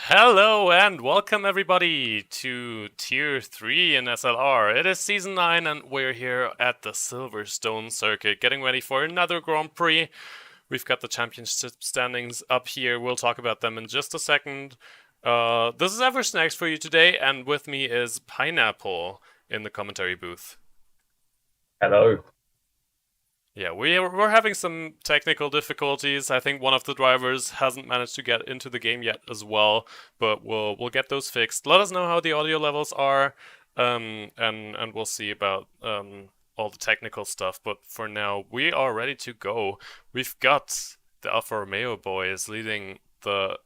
Hello and welcome everybody to Tier 3 in SLR. It is Season 9 and we're here at the Silverstone circuit getting ready for another Grand Prix. We've got the championship standings up here. We'll talk about them in just a second. This is Eversnacks for you today, and with me is Pineapple in the commentary booth. Hello. Yeah, we're having some technical difficulties. I think one of the drivers hasn't managed to get into the game yet as well, but we'll get those fixed. Let us know how the audio levels are, and we'll see about all the technical stuff. But for now, we are ready to go. We've got the Alfa Romeo boys leading the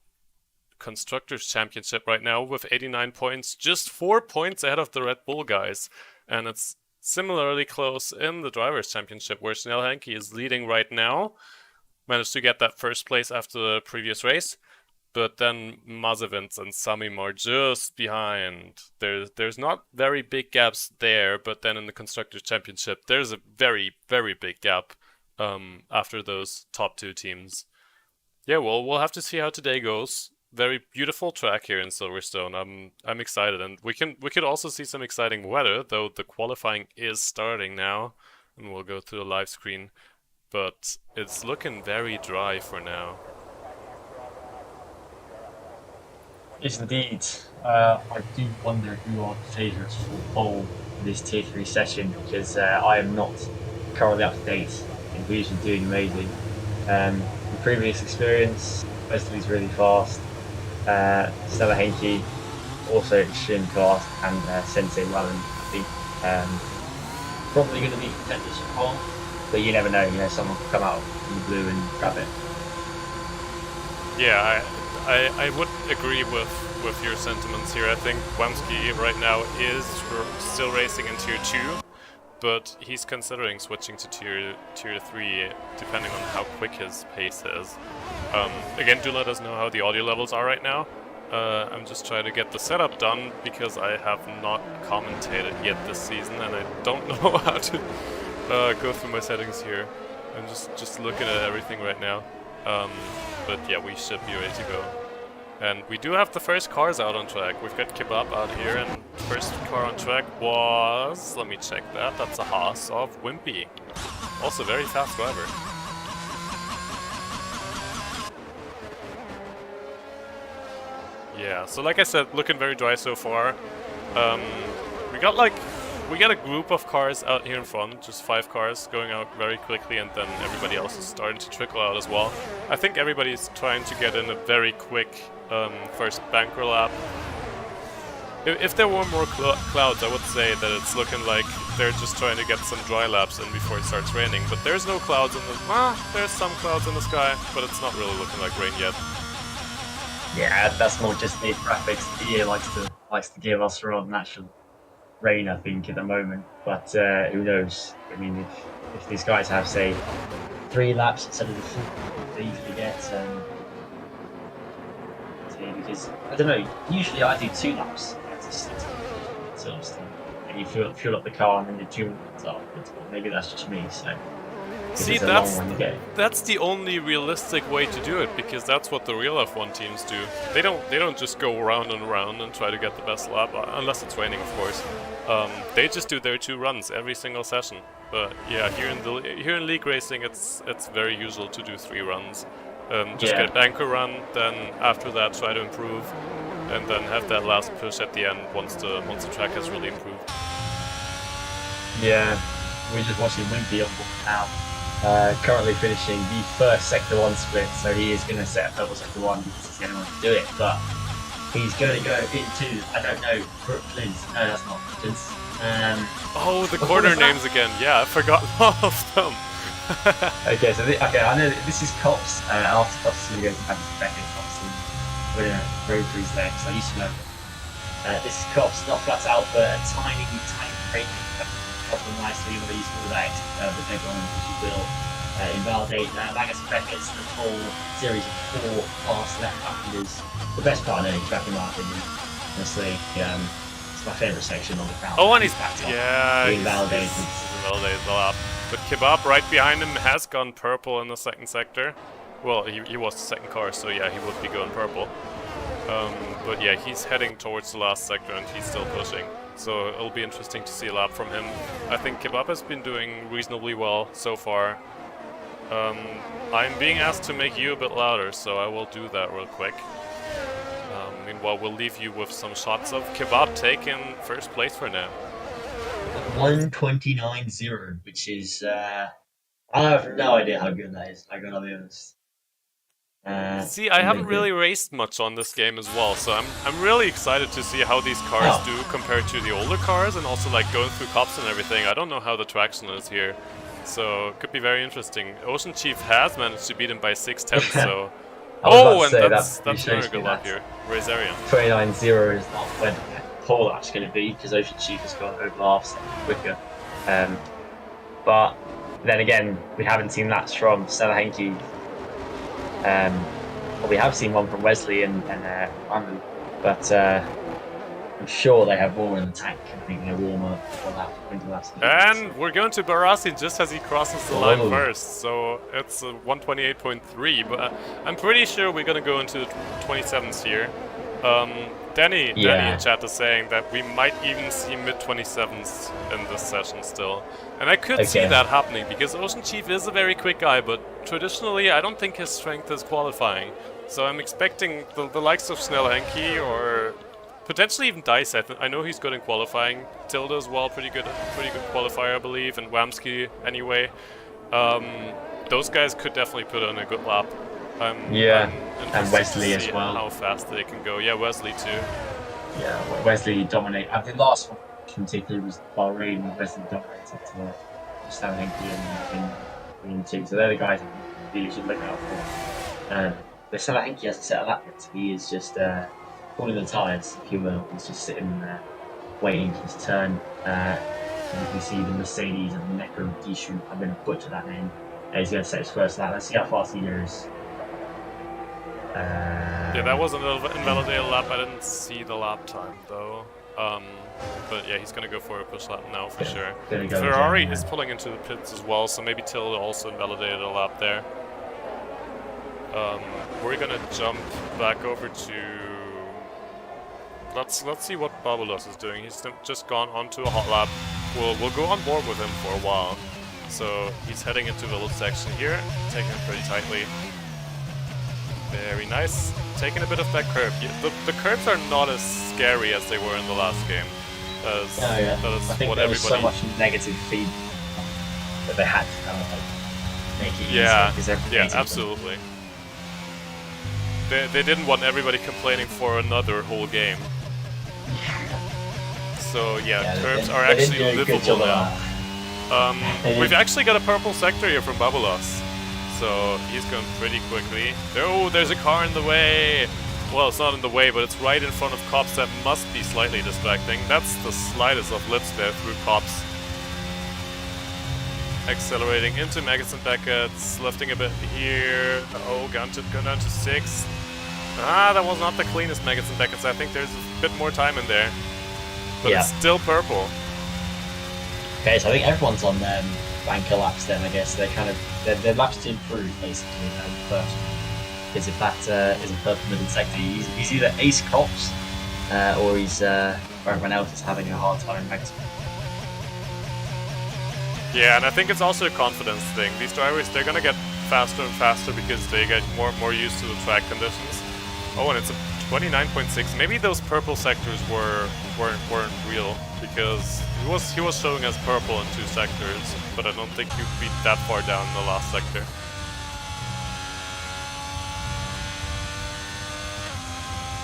Constructors' Championship right now with 89 points, just 4 points ahead of the Red Bull guys, and it's similarly close in the Drivers' Championship, where Snell Henke is leading right now. Managed to get that first place after the previous race. But then Mazepin and Samim are just behind. There's not very big gaps there, but then in the Constructors' Championship, there's a very, very big gap after those top two teams. Yeah, well, we'll have to see how today goes. Very beautiful track here in Silverstone. I'm excited, and we could also see some exciting weather, though the qualifying is starting now, and we'll go through the live screen. But it's looking very dry for now. Yes, indeed. I do wonder who are the favourites for pole this Tier 3 session, because I am not currently up to date in who's been doing amazing. The previous experience, Wesley's really fast. Stella Henke also extremely fast, and Sensei Wellen, I think, probably going to be contenders for pole, but you never know. Someone could come out in the blue and grab it. Yeah, I would agree with your sentiments here. I think Wamski right now is still racing in Tier 2, but he's considering switching to Tier 3 depending on how quick his pace is. Again, do let us know how the audio levels are right now. I'm just trying to get the setup done because I have not commentated yet this season, and I don't know how to go through my settings here. I'm just looking at everything right now. But yeah, we should be ready to go. And we do have the first cars out on track. We've got Kebab out here, and first car on track was... let me check that. That's a Haas of Wimpy. Also very fast driver. Yeah, so like I said, looking very dry so far. We got a group of cars out here in front, just 5 cars going out very quickly, and then everybody else is starting to trickle out as well. I think everybody's trying to get in a very quick first banker lap. If there were more clouds, I would say that it's looking like they're just trying to get some dry laps in before it starts raining. But there's no clouds in the... there's some clouds in the sky, but it's not really looking like rain yet. Yeah, that's more just the graphics. The year likes to give us rather than actual rain, I think, at the moment. But who knows? I mean, if these guys have, say, 3 laps instead of the 4 they usually get, because I don't know. Usually, I do 2 laps at Silverstone, and you fuel up the car and then the tune comes up. But maybe that's just me. So. See, that's the only realistic way to do it, because that's what the real F1 teams do. They don't just go around and around and try to get the best lap, unless it's raining, of course. They just do their 2 runs every single session. But yeah, here in League Racing, it's very usual to do 3 runs. Just get a banker run, then after that try to improve, and then have that last push at the end once the track has really improved. Yeah, we're just watching Wimpy on board now. Currently finishing the first Sector 1 split, so he is going to set up double Sector 1 because he's the only one to do it, but he's going to go into, I don't know, Brooklyn. No, that's not Brooklyn. Oh, the corner names again. Yeah, I forgot all of them. Okay, so I know that this is Cops. After Cops is going to go to Panthers Beckett, obviously. We're going to road through there because I used to know. This is Cops, not flat out, but a tiny break. Couple nicely with these all that the big one, which you will invalidate. Magazine Beckett's the full series of 4 fast left handers. The best part of any track, in my opinion. Honestly, it's my favourite section on the ground. Oh, and he's backed up. Yeah, he's invalidated the lap. But Kebab right behind him has gone purple in the second sector. Well, he was the second car, so yeah, he would be going purple. But yeah, he's heading towards the last sector and he's still pushing. So it'll be interesting to see a lap from him. I think Kebab has been doing reasonably well so far. I'm being asked to make you a bit louder, so I will do that real quick. Meanwhile, we'll leave you with some shots of Kebab taking first place for now. 129.0, which is I have no idea how good that is. I gotta be honest. See, I haven't really raced much on this game as well, so I'm really excited to see how these cars do compared to the older cars, and also like going through cops and everything. I don't know how the traction is here, so it could be very interesting. Ocean Chief has managed to beat him by 6/10, so. Oh, and that's very good lap here. Razarian. 29.0 is not when pole lap's going to be, because Ocean Chief has gone over half second quicker. But then again, we haven't seen laps from Salahenki. Well, we have seen one from Wesley and Andrew, but I'm sure they have more in the tank. I think they're warmer for that winter laps. And we're going to Barassi just as he crosses the line first, so it's a 128.3, but I'm pretty sure we're going to go into the 27s here. Danny in chat is saying that we might even see mid-27s in this session still. And I could see that happening, because Ocean Chief is a very quick guy, but traditionally I don't think his strength is qualifying. So I'm expecting the likes of Snellhenki or potentially even Dice. I know he's good in qualifying. Tilda as well, pretty good qualifier, I believe, and Wamsky anyway. Those guys could definitely put on a good lap. And Wesley as well. How fast they can go. Yeah, Wesley too. Yeah, Wesley dominated. I think the last one in particular was Bahrain, where Wesley dominated to Salahenki and two. So they're the guys that you should look out for. But Salahenki hasn't set a lap yet. He is just pulling the tyres, if you will. He's just sitting there waiting for his turn. And you can see the Mercedes and the Necro Gishu. I'm going to butcher that name. He's going to set his first lap. Let's see how fast he goes. Yeah, that was an invalidated lap. I didn't see the lap time though. But yeah, he's gonna go for a push lap now for sure. Ferrari is pulling into the pits as well, so maybe Tilda also invalidated a lap there. We're gonna jump back over to. Let's see what Babulos is doing. He's just gone onto a hot lap. We'll go on board with him for a while. So he's heading into the little section here, taking it pretty tightly. Very nice. Taking a bit of that curb. The curbs are not as scary as they were in the last game. That is I think what there was everybody... so much negative feedback that they had to kind of like make it easier. Yeah, absolutely. They didn't want everybody complaining for another whole game. So yeah, curbs are actually livable now. We've actually got a purple sector here from Babulas. So he's going pretty quickly. Oh, there's a car in the way! Well, it's not in the way, but it's right in front of cops. That must be slightly distracting. That's the slightest of lips there through cops. Accelerating into Maggots and Beckett's, lifting a bit here. Oh, going down to 6. Ah, that was not the cleanest Maggots and Beckett's. I think there's a bit more time in there. But it's still purple. Okay, so I think everyone's on banker laps then, I guess. They're kind of they're laps to improve basically first. Because if that is a purple middle sector, he's either ace cops or he's or everyone else is having a hard time maximum. Yeah, and I think it's also a confidence thing. These drivers, they're gonna get faster and faster because they get more and more used to the track conditions. Oh, and it's a 29.6. Maybe those purple sectors weren't real, because he was showing us purple in 2 sectors, but I don't think you'd be that far down in the last sector.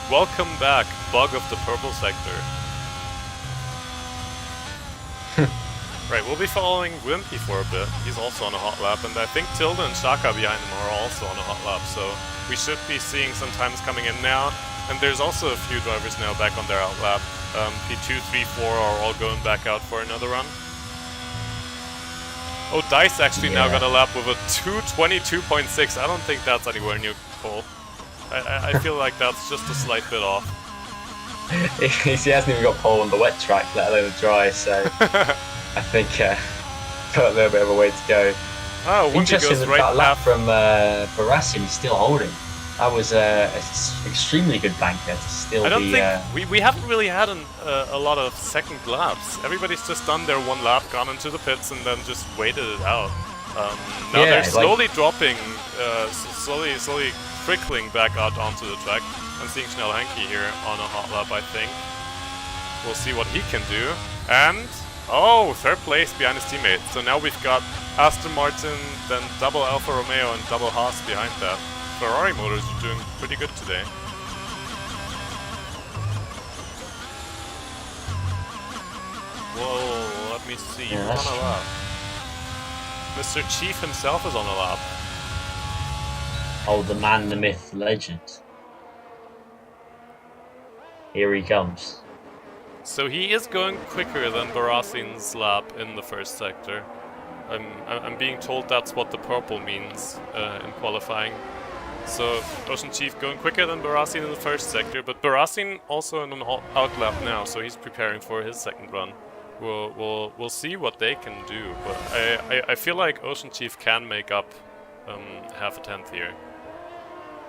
Welcome back, bug of the purple sector. Right, we'll be following Wimpy for a bit. He's also on a hot lap, and I think Tilda and Shaka behind him are also on a hot lap, so we should be seeing some times coming in now. And there's also a few drivers now back on their out lap. P2, 3, 4 are all going back out for another run. Oh, Dice actually now got a lap with a 2:22.6. I don't think that's anywhere near pole. I feel like that's just a slight bit off. He hasn't even got pole on the wet track, let alone the dry, so I think got a little bit of a way to go. Oh, interesting goes that right that lap from Barassi, he's still holding. That was extremely good banker to still I don't be. think we haven't really had a lot of second laps. Everybody's just done their one lap, gone into the pits, and then just waited it out. Now Yeah, they're slowly dropping, slowly trickling back out onto the track. I'm seeing Schnell Henke here on a hot lap, I think. We'll see what he can do. And, oh, third place behind his teammate. So now we've got Aston Martin, then double Alfa Romeo and double Haas behind that. Ferrari motors are doing pretty good today. Whoa, let me see. Yeah, Who's on a lap? Mr. Chief himself is on a lap. Oh, the man, the myth, the legend. Here he comes. So he is going quicker than Barassin's lap in the first sector. I'm being told that's what the purple means in qualifying. So Ocean Chief going quicker than Barassin in the first sector, but Barassin also in an out lap now, so he's preparing for his second run. We'll see what they can do, but I feel like Ocean Chief can make up half a tenth here.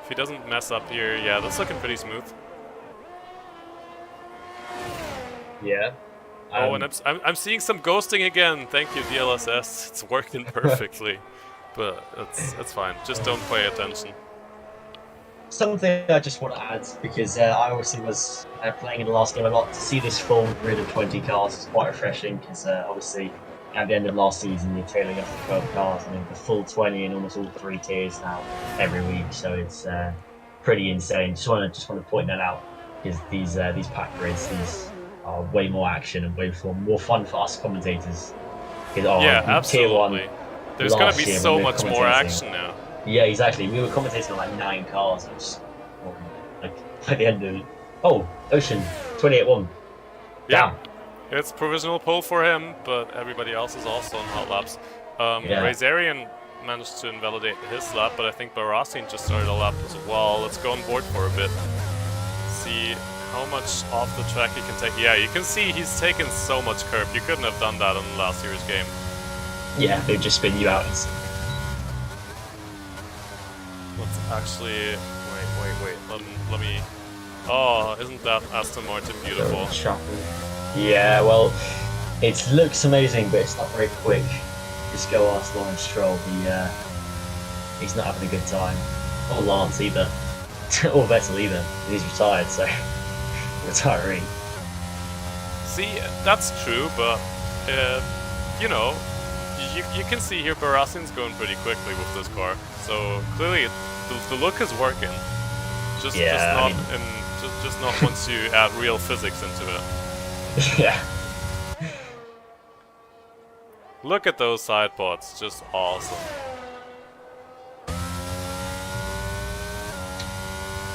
If he doesn't mess up here, yeah, that's looking pretty smooth. Yeah. Oh, and I'm seeing some ghosting again. Thank you, DLSS. It's working perfectly, but it's fine. Just don't pay attention. Something I just want to add, because I obviously was playing in the last game a lot. To see this full grid of 20 cars is quite refreshing, because obviously at the end of last season you're tailing off the 12 cars. I mean, the full 20 in almost all 3 tiers now every week, so it's pretty insane. Just want to point that out, because these pack grids, these are way more action and way more fun for us commentators. Yeah, absolutely. Tier 1, there's going to be so much more action now. Yeah, exactly. We were commentating on like 9 cars, and just, like by the end of it. Oh, Ocean 28-1. Yeah, it's provisional pole for him, but everybody else is also on hot laps. Razarian managed to invalidate his lap, but I think Barassin just started a lap as well. Let's go on board for a bit. See how much off the track he can take. Yeah, you can see he's taken so much curb. You couldn't have done that in last year's game. Yeah, they'd just spin you out. Let's actually wait. Let me. Oh, isn't that Aston Martin beautiful? Yeah, well, it looks amazing, but it's not very quick. Just go ask Lawrence Stroll. He's not having a good time, or Lance either, or Vettel either. He's retired, so retiree. See, that's true, but you know, you can see here Barassin's going pretty quickly with this car. So clearly, the look is working. Just not once you add real physics into it. Yeah. Look at those side pods, just awesome.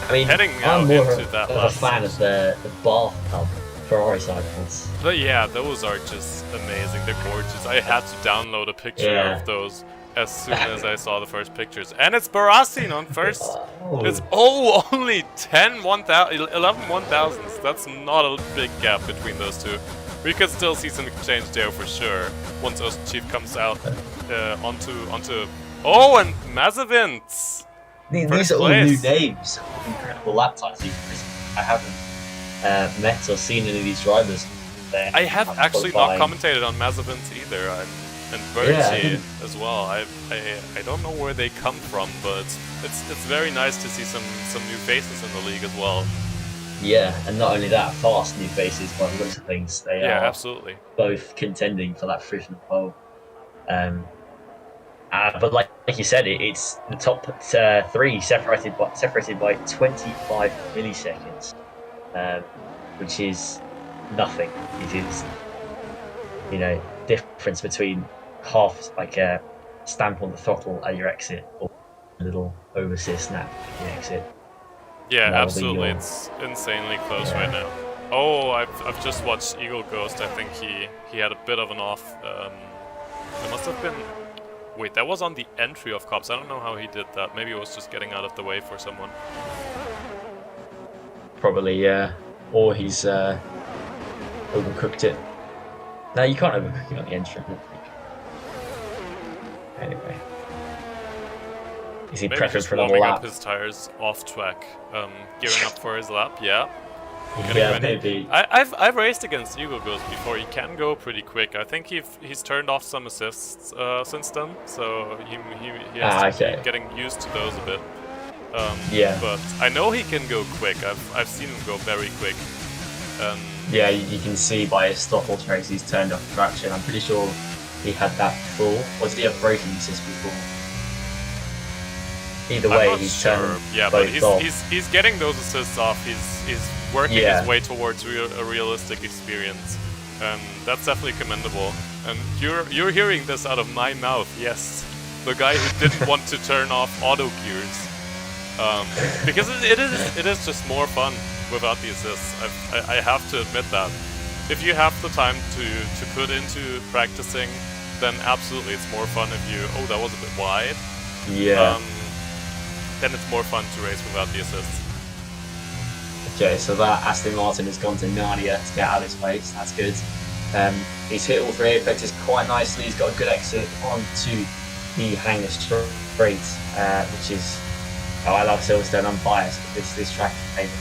I mean, heading I'm more into that of a fan of the bathtub Ferrari side pods. But yeah, those are just amazing. They're gorgeous. I had to download a picture of those as soon as I saw the first pictures. And it's Barassin on first. It's only 11 1,000s. That's not a big gap between those two. We could still see some exchange there for sure once Ocean Chief comes out onto. Oh, and Mazepin. These are all new names. Incredible lap times. I haven't met or seen any of these drivers. I have actually not commentated on Mazepin either. And Bertie as well. I don't know where they come from, but it's very nice to see some new faces in the league as well. Yeah, and not only that, fast new faces by the looks of things. They are absolutely both contending for that provisional pole. But like you said, it's the top 3 separated by 25 milliseconds, which is nothing. It is, difference between half, like a stamp on the throttle at your exit, or a little oversteer snap at your exit. Yeah, absolutely. It's insanely close right now. Oh, I've just watched Eagle Ghost. I think he had a bit of an off. It must have been. Wait, that was on the entry of cops. I don't know how he did that. Maybe it was just getting out of the way for someone. Probably, yeah. Or he's overcooked it. No, you can't overcook it on the entry, I don't think. Anyway. Is he Maybe prepping just for another warming up lap? his tires off track, gearing up for his lap. Yeah. Yeah, maybe. I've raced against Eagle Ghost before. He can go pretty quick. I think he's turned off some assists since then, so he has to keep getting used to those a bit. Yeah. But I know he can go quick. I've seen him go very quick. Yeah, you can see by his stop auto race he's turned off traction. I'm pretty sure he had that before. Or did he have braking assist before? Either way, he's turned but off. he's getting those assists off. He's working his way towards a realistic experience, and that's definitely commendable. And you're hearing this out of my mouth. Yes, the guy who didn't want to turn off auto gears, because it is just more fun without the assists. I have to admit that. If you have the time to put into practicing, then absolutely it's more fun if you. Oh, that was a bit wide. Yeah. Then it's more fun to race without the assists. Okay, so that Aston Martin has gone to Narnia to get out of his place. That's good. He's hit all three apexes quite nicely. He's got a good exit onto the hangar straight, which is. Oh, I love Silverstone. I'm biased, but this track is amazing.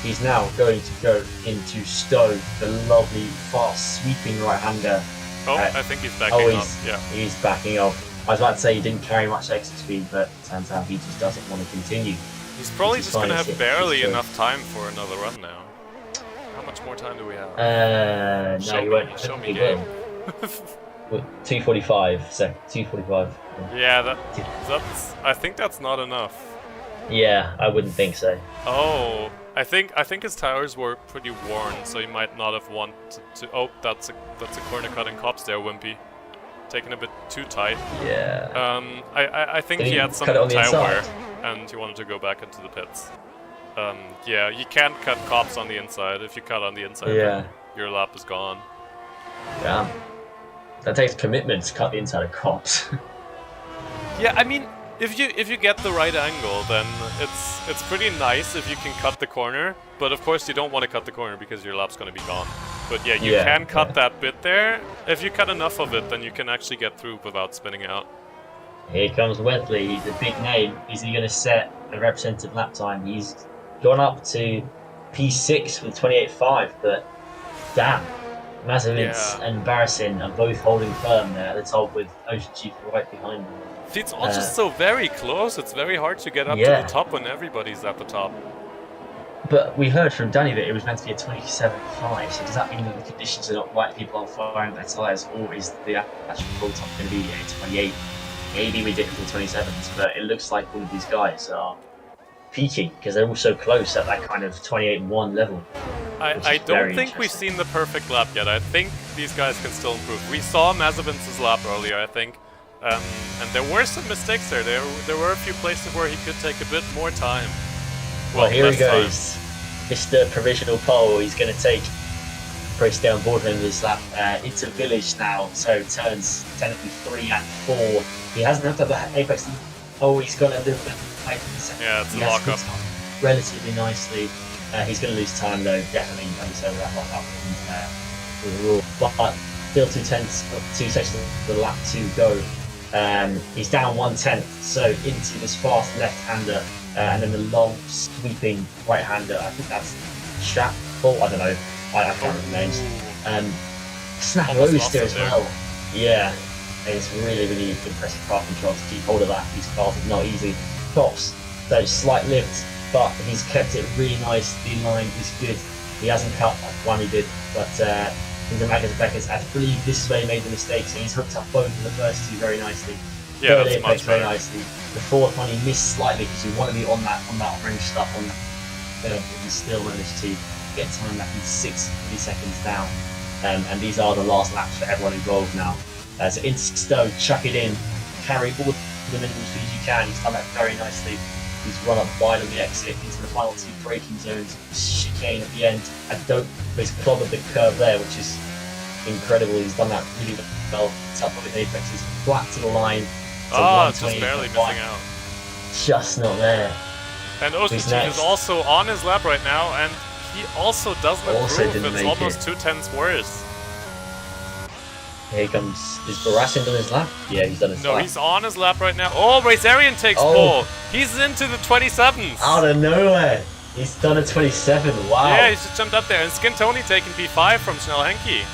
He's now going to go into Stowe, the lovely, fast, sweeping right-hander. Oh, I think he's backing up. Yeah, he's backing up. I was about to say he didn't carry much exit speed, but turns out he just doesn't want to continue. He's probably just going to have barely enough time for another run now. How much more time do we have? No, you won't. Show me game. 2:45 seconds. 2:45. Yeah, that's. I think that's not enough. Yeah, I wouldn't think so. Oh, I think his tires were pretty worn, so he might not have wanted to. Oh, that's a corner cutting cops there, Wimpy. Taking a bit too tight. Yeah. I think he had some tire wear, and he wanted to go back into the pits. Yeah, you can't cut cops on the inside. If you cut on the inside, then your lap is gone. Damn. That takes commitment to cut the inside of cops. Yeah, I mean, if you get the right angle, then it's pretty nice if you can cut the corner. But of course, you don't want to cut the corner because your lap's going to be gone. But yeah, you can cut that bit there. If you cut enough of it, then you can actually get through without spinning out. Here comes Wesley. He's a big name. Is he going to set a representative lap time? He's gone up to P6 with 28.5, but damn. Mazepin and Barrison are both holding firm there at the top with Ocean Chief right behind them. It's all just so very close. It's very hard to get up to the top when everybody's at the top. But we heard from Danny that it was meant to be a 27.5, so does that mean that the conditions are not right, people are firing their tyres, or is the actual full top going to be a 28? Maybe we did it for the 27s, but it looks like all of these guys are peaking because they're all so close at that kind of 28.1 level. I don't think we've seen the perfect lap yet. I think these guys can still improve. We saw Mazepin's lap earlier, I think, and there were some mistakes there. There were a few places where he could take a bit more time. Well, here he goes. Mr. Provisional Pole, he's going to take Prix down board him this lap. It's a village now, so turns technically 3 and 4. He hasn't had the apex. Oh, he's going to do it. Yeah, it's a lock-up. Relatively nicely. He's going to lose time though, definitely. And so that lock-up with the rule. But still 2 sections of the lap to go. He's down 1/10, so into this fast left-hander. And then the long, sweeping right-hander. I think that's Strap. Oh, I don't know. I can't remember the names. Snap Roaster as well. Yeah, it's really, really impressive car control to keep hold of that. These cars are not easy. Tops, those slight lifts, but he's kept it really nice. The line is good. He hasn't cut like one he did, but in the Beckers, I believe this is where he made the mistakes. So he's hooked up both of the first two very nicely. Yeah, that's much very nicely. The fourth one he missed slightly because you want to be on that orange stuff on that. But he still managed to get time back in 60 seconds down. And these are the last laps for everyone involved now. So into Stowe, chuck it in, carry all the minimum speed you can. He's done that very nicely. He's run up wide on the exit into the final 2 braking zones, chicane at the end. He's clobbered the curve there, which is incredible. He's done that really well. Top of the apex is flat to the line. Just barely missing out. Just not there. And Ocean Chief is also on his lap right now, and he also doesn't improve. It's almost 2/10 worse. Here comes. Is Barassin done his lap? Yeah, he's done his No, lap. he's on his lap right now. Oh, Razarian takes pole. He's into the 27s. Out of nowhere. He's done a 27. Wow. Yeah, he just jumped up there. And Skin Tony taking P5 from Schnellhenki.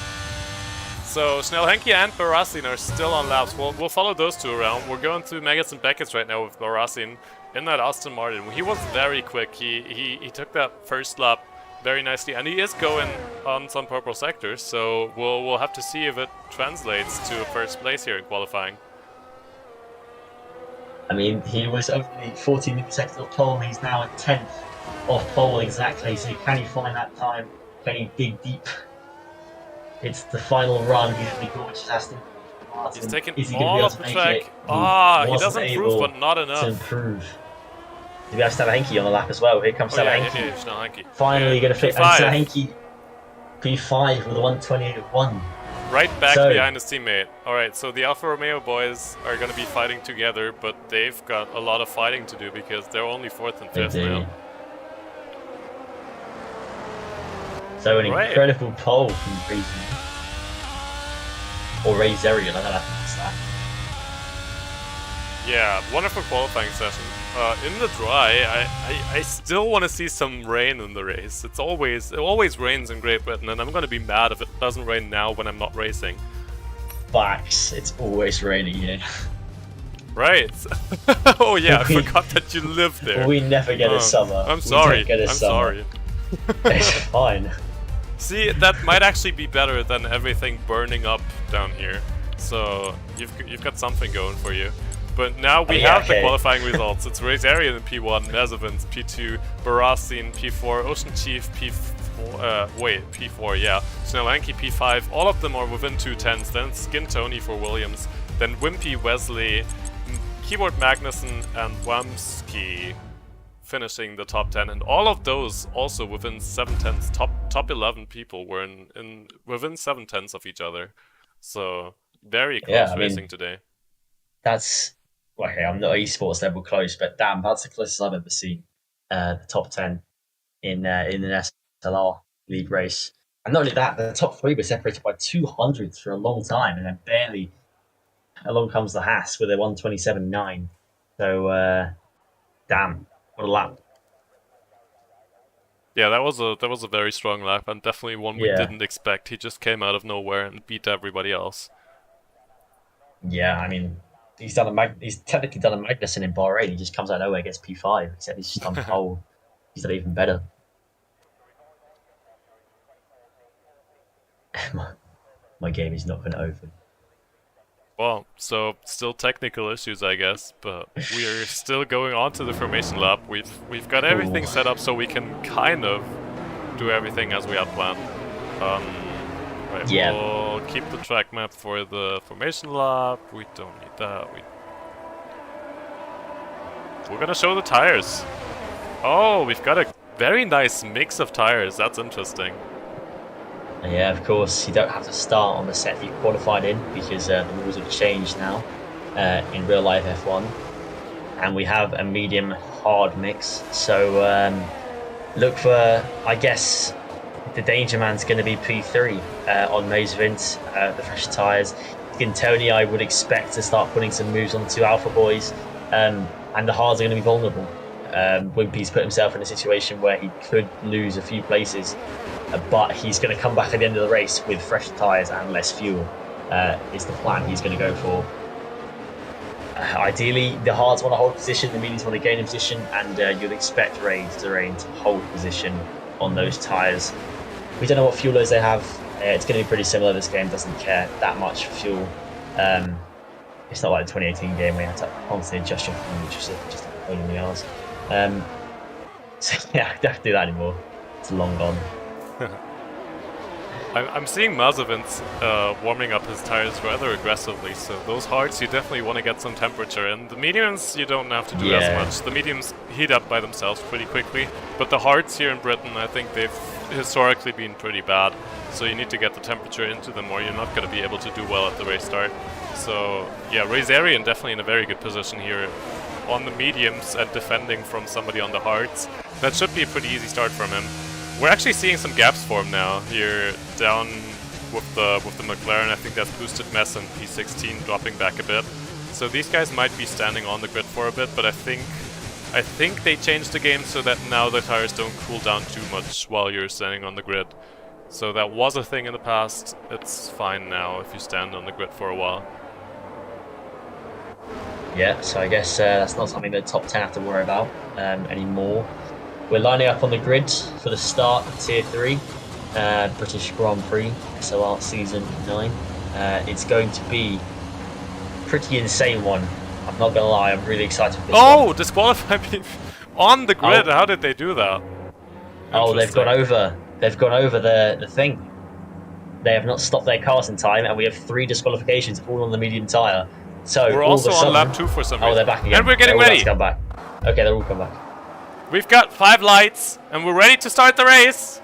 So Schnellhenki and Barassin are still on laps. We'll follow those two around. We're going through Megats and Beckett's right now with Barassin in that Aston Martin. He was very quick. He took that first lap very nicely, and he is going on some purple sectors. So we'll have to see if it translates to a first place here in qualifying. I mean, he was only 14 milliseconds off pole, and he's now a 10th off pole exactly. So can he find that time? Can he dig deep? It's the final run. Beautifully gorgeous Aston Martin. He's taking Is he all of the track. He doesn't improve, but not enough. To improve. We have Salahenki on the lap as well. Here comes Salahenki. Schnellhenki. Finally going to fit. And P5. Salahenki P5 with a 128.1. Right back behind his teammate. Alright, so the Alfa Romeo boys are going to be fighting together, but they've got a lot of fighting to do because they're only 4th and 5th now. So an incredible pole from Prix. Or Razarian, I don't know how to that. Yeah, wonderful qualifying session. In the dry, I still want to see some rain in the race. It always rains in Great Britain, and I'm going to be mad if it doesn't rain now when I'm not racing. Facts, it's always raining here. Right. Oh yeah, I forgot that you live there. We never get a summer. I'm sorry. I'm sorry. It's fine. See, that might actually be better than everything burning up down here. So you've got something going for you. But now we have the qualifying results. It's Razarian in P1, Mezavins P2, Barassin P4, Ocean Chief P4, P4, yeah. Schnellhenki P5, all of them are within 2/10s. Then Skin Tony for Williams, then Wimpy, Wesley, Keyboard Magnussen, and Wamski finishing the top 10. And all of those also within 7/10s. Top 11 people were in within 7/10s of each other. So very close racing today. That's okay. I'm not esports level close, but damn, that's the closest I've ever seen. The top 10 in an SLR league race, and not only that, the top 3 were separated by 200s for a long time, and then barely along comes the Haas with a 127.9. So, damn, what a lap! Yeah, that was a very strong lap, and definitely one we didn't expect. He just came out of nowhere and beat everybody else. Yeah, I mean, he's technically done a Magnussen in Bahrain. He just comes out of nowhere, gets P5. Except he's just on pole. He's done even better. My game is not going to open. Well, so still technical issues, I guess, but we are still going on to the formation lap. We've got everything set up so we can kind of do everything as we had planned. Right, we'll keep the track map for the formation lap. We don't need that. We're gonna show the tires. Oh, we've got a very nice mix of tires. That's interesting. Yeah, of course. You don't have to start on the set you qualified in because the rules have changed now in real life F1, and we have a medium hard mix. So look for, I guess, the danger man's going to be P3 on Mazevins, the fresh tyres. Tony, I would expect to start putting some moves onto Alpha Boys, and the hards are going to be vulnerable. Wimpy's put himself in a situation where he could lose a few places, but he's going to come back at the end of the race with fresh tyres and less fuel. Is the plan he's going to go for. Ideally, the hards want to hold position, the mediums want to gain a position, and you'd expect Rain to hold position on those tyres. We don't know what fuelers they have. It's going to be pretty similar. This game doesn't care that much for fuel. It's not like the 2018 game where you had to constantly adjust your fuel, which is just a pain in the arse. So yeah, I don't have to do that anymore. It's long gone. I'm seeing Mazavins warming up his tires rather aggressively, so those hards you definitely want to get some temperature in. The mediums you don't have to do as much. The mediums heat up by themselves pretty quickly, but the hards here in Britain, I think they've historically been pretty bad, so you need to get the temperature into them or you're not going to be able to do well at the race start. So yeah, Razarian definitely in a very good position here on the mediums and defending from somebody on the hards. That should be a pretty easy start from him. We're actually seeing some gaps form now here down with the McLaren. I think that's boosted Mess and P16 dropping back a bit. So these guys might be standing on the grid for a bit, but I think they changed the game so that now the tires don't cool down too much while you're standing on the grid. So that was a thing in the past. It's fine now if you stand on the grid for a while. Yeah, so I guess that's not something that top 10 have to worry about anymore. We're lining up on the grid for the start of Tier 3, British Grand Prix, SLR Season 9. It's going to be a pretty insane one. I'm not going to lie, I'm really excited for this one. Oh, disqualified on the grid. How did they do that? Oh, they've gone over the thing. They have not stopped their cars in time, and we have 3 disqualifications all on the medium tyre. So we're also on lap 2 for some reason. Oh, they're back again. And we're getting ready. Come back. Okay, they're all come back. We've got 5 lights, and we're ready to start the race.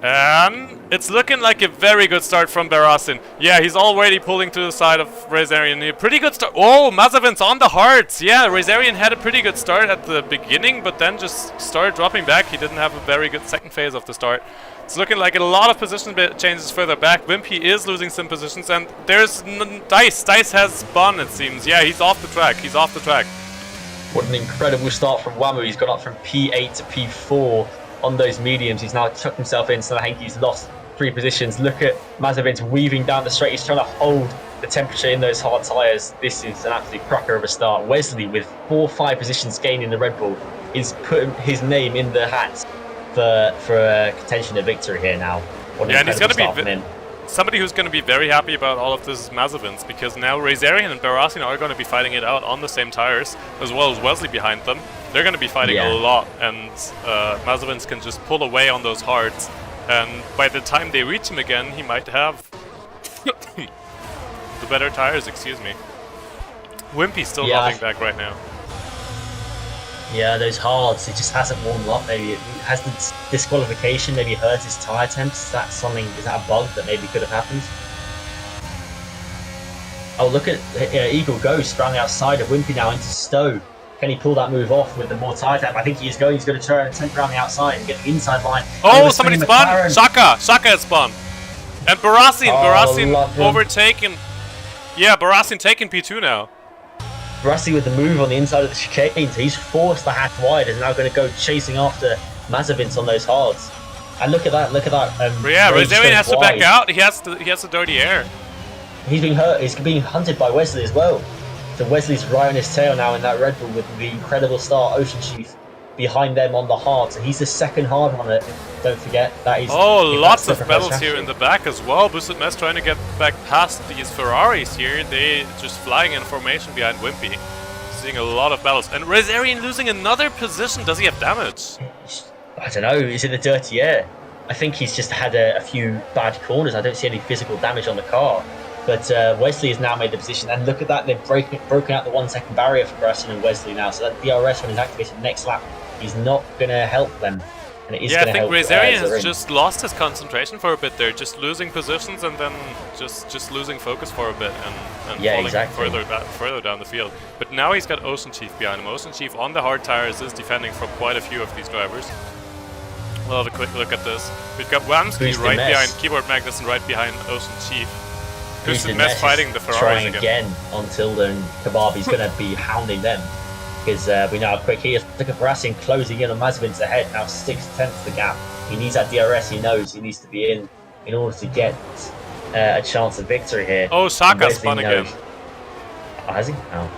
And it's looking like a very good start from Barasin. Yeah, he's already pulling to the side of Razarian. A pretty good start. Oh, Mazavin's on the hards. Yeah, Razarian had a pretty good start at the beginning, but then just started dropping back. He didn't have a very good second phase of the start. It's looking like a lot of position changes further back. Wimpy is losing some positions, and there's Dice. Dice has spun, it seems. Yeah, he's off the track. He's off the track. What an incredible start from Wamu. He's gone up from P8 to P4 on those mediums. He's now tucked himself in, so I think he's lost 3 positions. Look at Mazavin's weaving down the straight. He's trying to hold the temperature in those hard tyres. This is an absolute cracker of a start. Wesley, with 4 or 5 positions gained in the Red Bull, is putting his name in the hat for a contention of victory here now. Yeah, and he's going to be somebody who's going to be very happy about all of this is Mazavins, because now Razarian and Barasin are going to be fighting it out on the same tires, as well as Wesley behind them. They're going to be fighting a lot, and Mazavins can just pull away on those hards, and by the time they reach him again, he might have the better tires, excuse me. Wimpy's still dropping back right now. Yeah, those hards, it just hasn't warmed up. Maybe it has the disqualification, maybe hurt his tyre temps. Is that a bug that maybe could have happened? Oh, look at Eagle Ghost around the outside of Wimpy now into Stowe. Can he pull that move off with the more tyre temp? I think he's going to try and temp around the outside and get the inside line. Oh, somebody spun! Shaka has spun! And Barasin overtaken. Yeah, Barasin taking P2 now. Barasin with the move on the inside of the chicane, so he's forced the hatch wide and is now going to go chasing after Mazavins on those hards. And look at that, yeah, Razarian has to back out. He has the dirty air. He's being hurt. He's being hunted by Wesley as well. So Wesley's right on his tail now in that Red Bull with the incredible start Ocean Chief behind them on the hard. So he's the second hard on it. Don't forget that is. Oh, lots of battles here in the back as well. Boosted Mess trying to get back past these Ferraris here. They just flying in formation behind Wimpy. Seeing a lot of battles. And Razarian losing another position. Does he have damage? I don't know. He's in the dirty air. I think he's just had a few bad corners. I don't see any physical damage on the car. But Wesley has now made the position, and look at that, they've broken out the 1 second barrier for Barasin and Wesley now, so that DRS, when he's activated next lap, he's not going to help them. And it is I think Razarian has just lost his concentration for a bit there, just losing positions and then just losing focus for a bit and falling further down the field. But now he's got Ocean Chief behind him. Ocean Chief on the hard tires is defending from quite a few of these drivers. We'll have a quick look at this. We've got Wamsky right behind Keyboard Magnussen, right behind Ocean Chief. Boosted Mess fighting the Ferraris again on Tilda and Kababi's going to be hounding them, because we know how quick he is. Look at Barasin closing in on Mazavin's ahead, now 6/10 the gap. He needs that DRS, he knows he needs to be in order to get a chance of victory here. Oh, Shaka spun again. Oh, has he? Oh.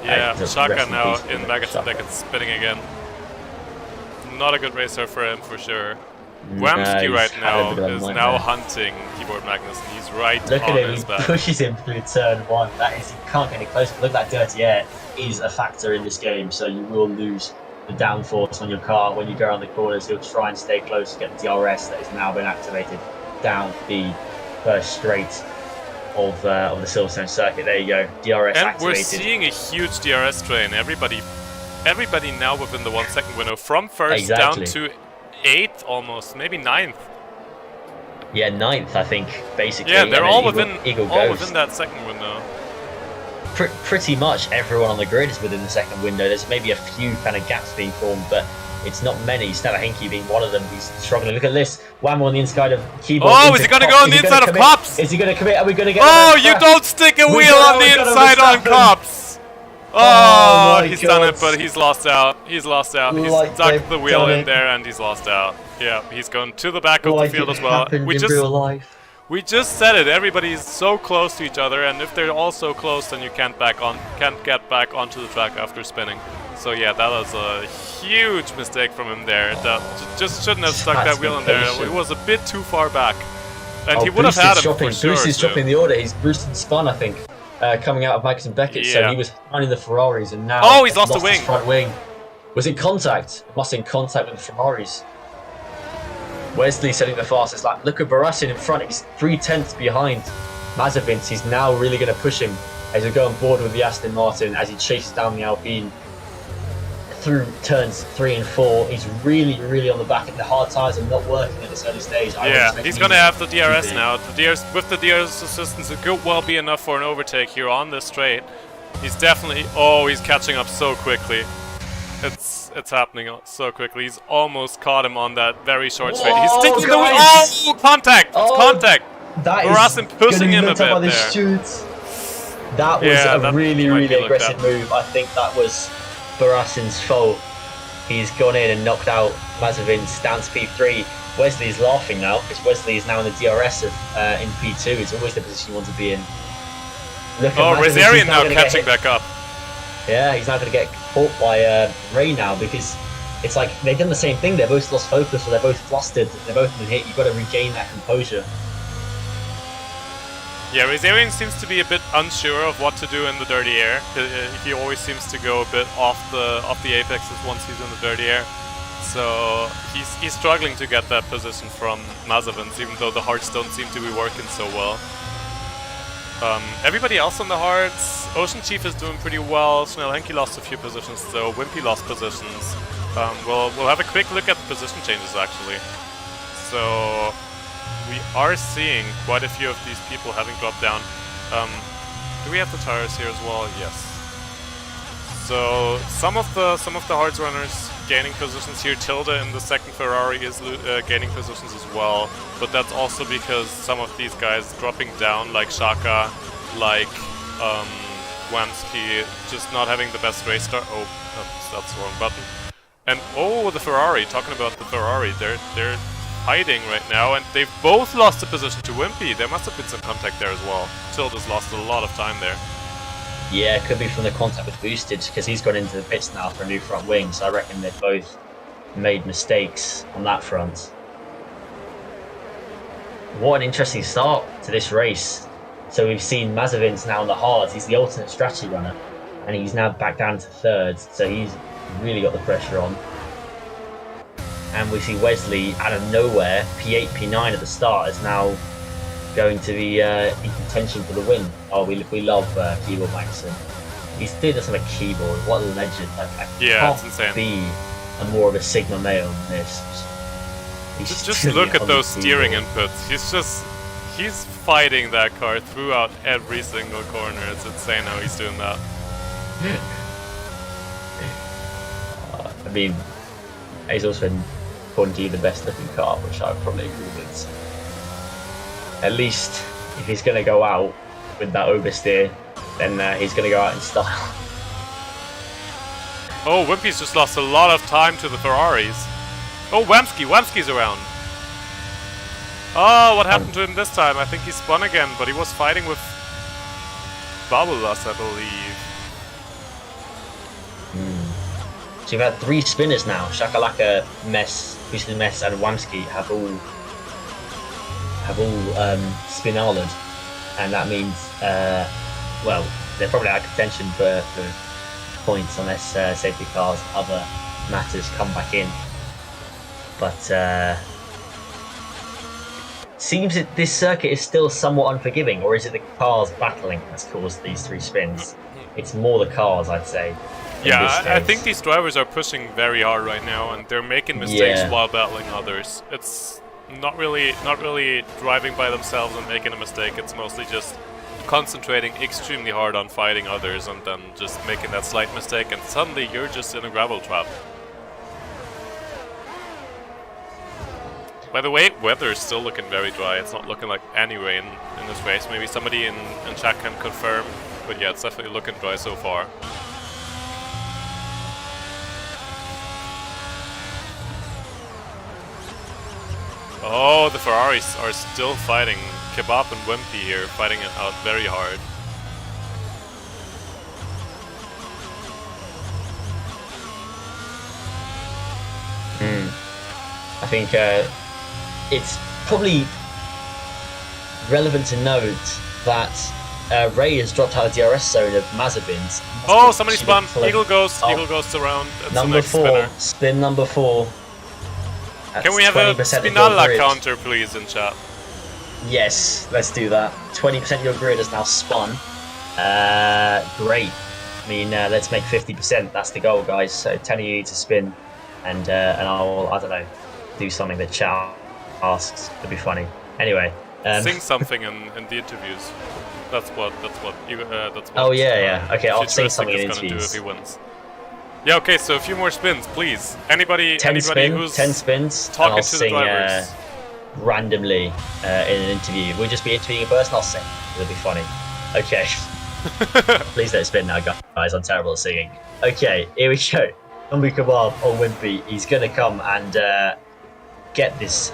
Yeah, Shaka now in back at spinning again. Not a good racer for him for sure. Wamsky right now is now hunting Keyboard Magnussen. He's right on his back. Look at him, he pushes him through turn 1. That is, he can't get any closer. Look at that dirty air is a factor in this game, so you will lose the downforce on your car when you go around the corners. You'll try and stay close to get the DRS that has now been activated down the first straight of the Silverstone circuit. There you go, DRS and activated. We're seeing a huge DRS train. Everybody now within the 1 second window, from first down to 8th almost, maybe 9th. Yeah, 9th, I think, basically. Yeah, they're all within that second window. Pretty much everyone on the grid is within the second window. There's maybe a few kind of gaps being formed, but It's not many. Stavahinki being one of them. He's struggling. Look at this. Whammo on the inside of keyboard. Oh, is he going to go on the inside of Cops? Is he going to commit? Are we going to get? Oh, you don't stick a wheel on the inside on Cops. Oh, he's done it, but he's lost out. He's lost out. He's stuck the wheel in there, and he's lost out. Yeah, he's going to the back of the field as well. We just said it. Everybody's so close to each other, and if they're all so close, then you can't get back onto the track after spinning. So yeah, that was a huge mistake from him there. That just shouldn't have stuck that wheel in there. It was a bit too far back, and he would have had him for sure. Bruce is dropping the order. He's Bruce and spun, I think, coming out of Max and Beckett. So he was finding the Ferraris, and now he's lost the wing. His front wing. Was it contact? Must have been contact with the Ferraris. Wesley setting the fastest lap. Look at Barassin in front. He's 3/10 behind Mazepin. He's now really going to push him as he go on board with the Aston Martin as he chases down the Alpine through turns 3 and 4. He's really on the back, and the hard tyres are not working at this early stage. He's going to have the DRS now. With the DRS assistance, it could well be enough for an overtake here on this straight. He's definitely... Oh, he's catching up so quickly. It's happening so quickly. He's almost caught him on that very short straight. He's sticking the wheel. Oh, contact! It's contact. Barassin pushing him a bit there. That was a really aggressive move. I think that was Barassin's fault. He's gone in and knocked out Mazepin's down to P3. Wesley's laughing now because Wesley is now in the DRS in P2. It's always the position you want to be in. Razarian now catching back up. Yeah, he's now going to get caught by Ray now because it's like they've done the same thing. They're both lost focus, or they're both flustered. They've both been hit. You've got to regain that composure. Yeah, Razarian seems to be a bit unsure of what to do in the dirty air. He always seems to go a bit off the apexes once he's in the dirty air. So he's struggling to get that position from Mazepin, even though the hearts don't seem to be working so well. Everybody else on the hards, Ocean Chief is doing pretty well. Snellhenki lost a few positions though. Wimpy lost positions. We'll have a quick look at the position changes actually. So we are seeing quite a few of these people having dropped down. Do we have the tires here as well? Yes. So some of the hards runners gaining positions here. Tilda in the second Ferrari is gaining positions as well, but that's also because some of these guys dropping down, like Shaka, like Wamsky, just not having the best race start. Oh, that's the wrong button. And the Ferrari. Talking about the Ferrari, they're hiding right now, and they've both lost the position to Wimpy. There must have been some contact there as well. Tilda's lost a lot of time there. Yeah, it could be from the contact with Boosted, because he's gone into the pits now for a new front wing, so I reckon they've both made mistakes on that front. What an interesting start to this race. So we've seen Mazevin's now on the hards. He's the alternate strategy runner, and he's now back down to third, so he's really got the pressure on. And we see Wesley out of nowhere, P8, P9 at the start, is now going to be in contention for the win. Oh, we love Keyboard Maxson. He's doing this on a keyboard. What a legend! I it's insane. Be a more of a Sigma male than this. Just look at those steering inputs. He's fighting that car throughout every single corner. It's insane how he's doing that. I mean, he's also according to you the best looking car, which I would probably agree with. At least if he's going to go out with that oversteer, then he's going to go out in style. Oh, Wimpy's just lost a lot of time to the Ferraris. Oh, Wamsky's around. Oh, what happened to him this time? I think he spun again, but he was fighting with Babulas, I believe. So you've had 3 spinners now. Shakalaka, Mess, Boosted Mess, and Wamsky have all spin-allered, and that means well, they're probably out of contention for points unless safety cars, other matters come back in. But seems that this circuit is still somewhat unforgiving, or is it the cars battling that's caused these 3 spins? It's more the cars, I'd say. Yeah, I think these drivers are pushing very hard right now, and they're making mistakes while battling others. It's not really driving by themselves and making a mistake. It's mostly just concentrating extremely hard on fighting others and then just making that slight mistake, and suddenly you're just in a gravel trap. By the way, weather is still looking very dry. It's not looking like any rain in this race. Maybe somebody in chat can confirm. But yeah, it's definitely looking dry so far. Oh, the Ferraris are still fighting. Kebab and Wimpy here fighting it out very hard. I think it's probably relevant to note that Ray has dropped out of the DRS zone of Mazepin's. Oh, somebody spun. Eagle Ghost. Eagle Ghost around. That's number 4. Spin number 4. Can we have a Spinalla counter, please, in chat? Yes, let's do that. 20% of your grid is now spun. Great. I mean, let's make 50%. That's the goal, guys. So 10 of you need to spin, and I'll, I don't know, do something that chat asks. It'd be funny. Anyway. Sing something in the interviews. That's what. Oh yeah. Okay, I'll sing something in interviews. Do if he wins. Yeah. Okay. So a few more spins, please. Anybody who's 10 spins. talking I'll to sing, the drivers randomly in an interview. We'll just be interviewing a person. I'll sing. It'll be funny. Okay. Please don't spin now, guys. I'm terrible at singing. Okay, here we go. Zombie Kebab on Wimpy. He's gonna come and get this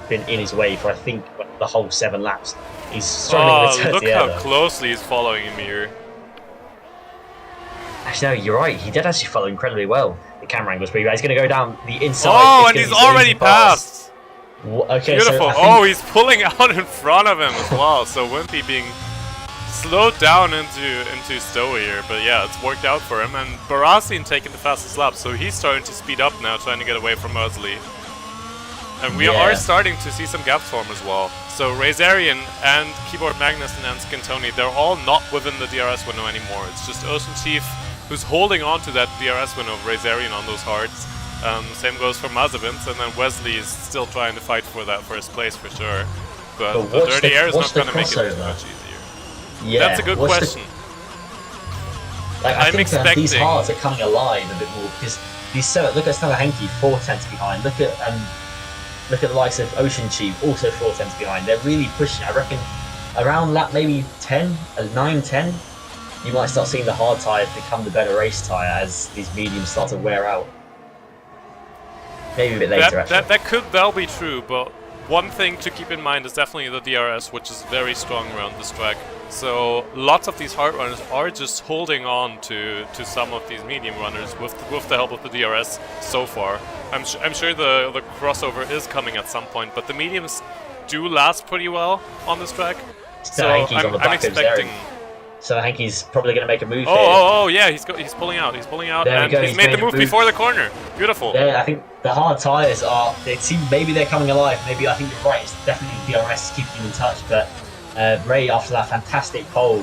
spin in his way for I think the whole 7 laps. He's struggling with the look how closely he's following him here. Actually, no, you're right. He did actually follow incredibly well. The camera angle's pretty bad. He's going to go down the inside. Oh, and he's already passed. Okay, beautiful. So he's pulling out in front of him as well. So Wimpy being slowed down into stow here. But yeah, it's worked out for him. And Barasin taking the fastest lap. So he's starting to speed up now, trying to get away from Mosley. And we are starting to see some gaps form as well. So Razarian and Keyboard Magnussen and Skintoni, they're all not within the DRS window anymore. It's just Ocean Chief who's holding on to that DRS window of Razarian on those hards. Same goes for Mazepin, and then Wesley is still trying to fight for that first place for sure. But the dirty air is not going to make it too much easier. Yeah, that's a good question. I think these hards are coming alive a bit more because look at Stella Henke 4 tenths behind. Look at the likes of Ocean Chief, also 4 tenths behind. They're really pushing. I reckon around lap maybe 10, 9, 10, you might start seeing the hard tyres become the better race tyre as these mediums start to wear out. Maybe a bit later, actually. That could well be true, but one thing to keep in mind is definitely the DRS, which is very strong around this track. So lots of these hard runners are just holding on to some of these medium runners with the help of the DRS so far. I'm sure the crossover is coming at some point, but the mediums do last pretty well on this track. So I'm expecting. So Henke's probably going to make a move here. Oh yeah, he's pulling out. He's pulling out, and he's made the move before the corner. Beautiful. Yeah, I think the hard tyres are. They seem maybe they're coming alive. Maybe I think you're right. It's definitely DRS keeping him in touch, but. Ray, after that fantastic pole,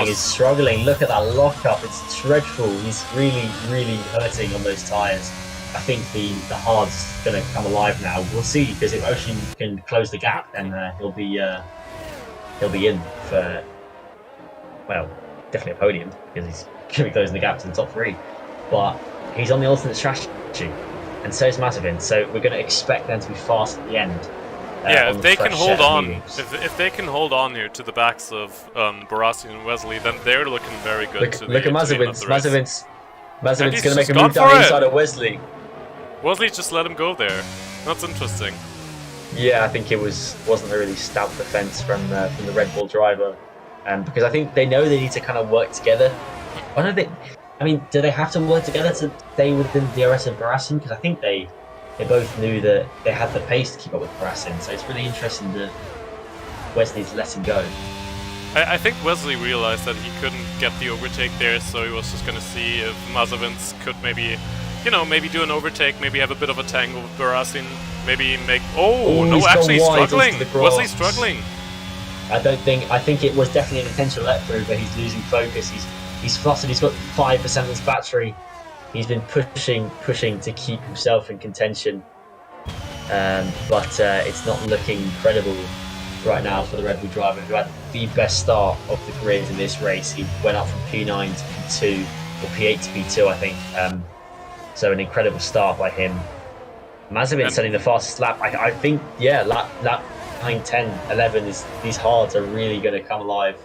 is struggling. Look at that lockup; it's dreadful. He's really, really hurting on those tyres. I think the hard's going to come alive now. We'll see, because if Ocean can close the gap, then he'll be in for definitely a podium because he's going to be closing the gap to the top 3. But he's on the alternate strategy, and so is Mazepin. So we're going to expect them to be fast at the end. Yeah, if they can hold on, if they can hold on here to the backs of Barassi and Wesley, then they're looking very good. Look at Mazepin's going to make a move down the inside of Wesley. Wesley just let him go there. That's interesting. Yeah, I think it wasn't a really stout defense from the Red Bull driver, because I think they know they need to kind of work together. Do they have to work together to stay within the DRS of Barassi? Because I think they both knew that they had the pace to keep up with Barassi, so it's really interesting that Wesley's letting go. I think Wesley realized that he couldn't get the overtake there, so he was just going to see if Mazepin could maybe do an overtake, maybe have a bit of a tangle with Barassi, maybe make... he's struggling! Wesley's struggling! I think it was definitely an intentional let through, but he's losing focus, he's flustered, he's got 5% of his battery. He's been pushing to keep himself in contention, but it's not looking credible right now for the Red Bull driver, who had the best start of the grid in this race. He went up from P9 to P2, or P8 to P2, I think. So an incredible start by him. Mazepin setting the fastest lap. I think, yeah, lap 9, 10, 11 is these hards are really going to come alive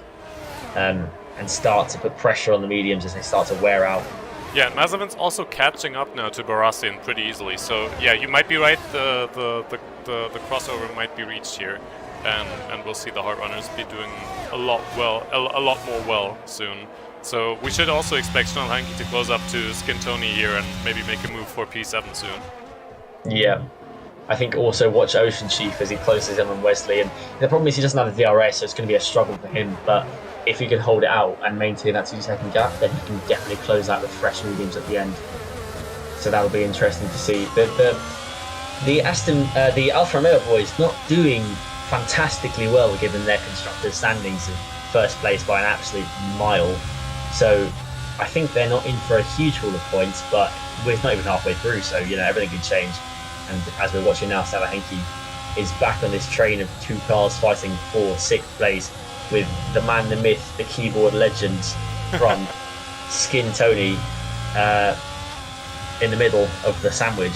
and start to put pressure on the mediums as they start to wear out. Yeah, Mazepin's also catching up now to Barassin pretty easily. So yeah, you might be right. The crossover might be reached here, and we'll see the hard runners be doing a lot more well soon. So we should also expect Schnellhanke to close up to Skintoni here and maybe make a move for P7 soon. Yeah. I think also watch Ocean Chief as he closes in on Wesley. And the problem is he doesn't have the DRS, so it's going to be a struggle for him. But if he can hold it out and maintain that 2-second gap, then he can definitely close out with fresh mediums at the end. So that'll be interesting to see. The Alfa Romeo boys not doing fantastically well given their constructors' standings of first place by an absolute mile. So I think they're not in for a huge haul of points, but we're not even halfway through, so everything can change. And as we're watching now, Schnellhanke is back on this train of two cars fighting for 6th place with the man, the myth, the keyboard legend from Skintoni in the middle of the sandwich.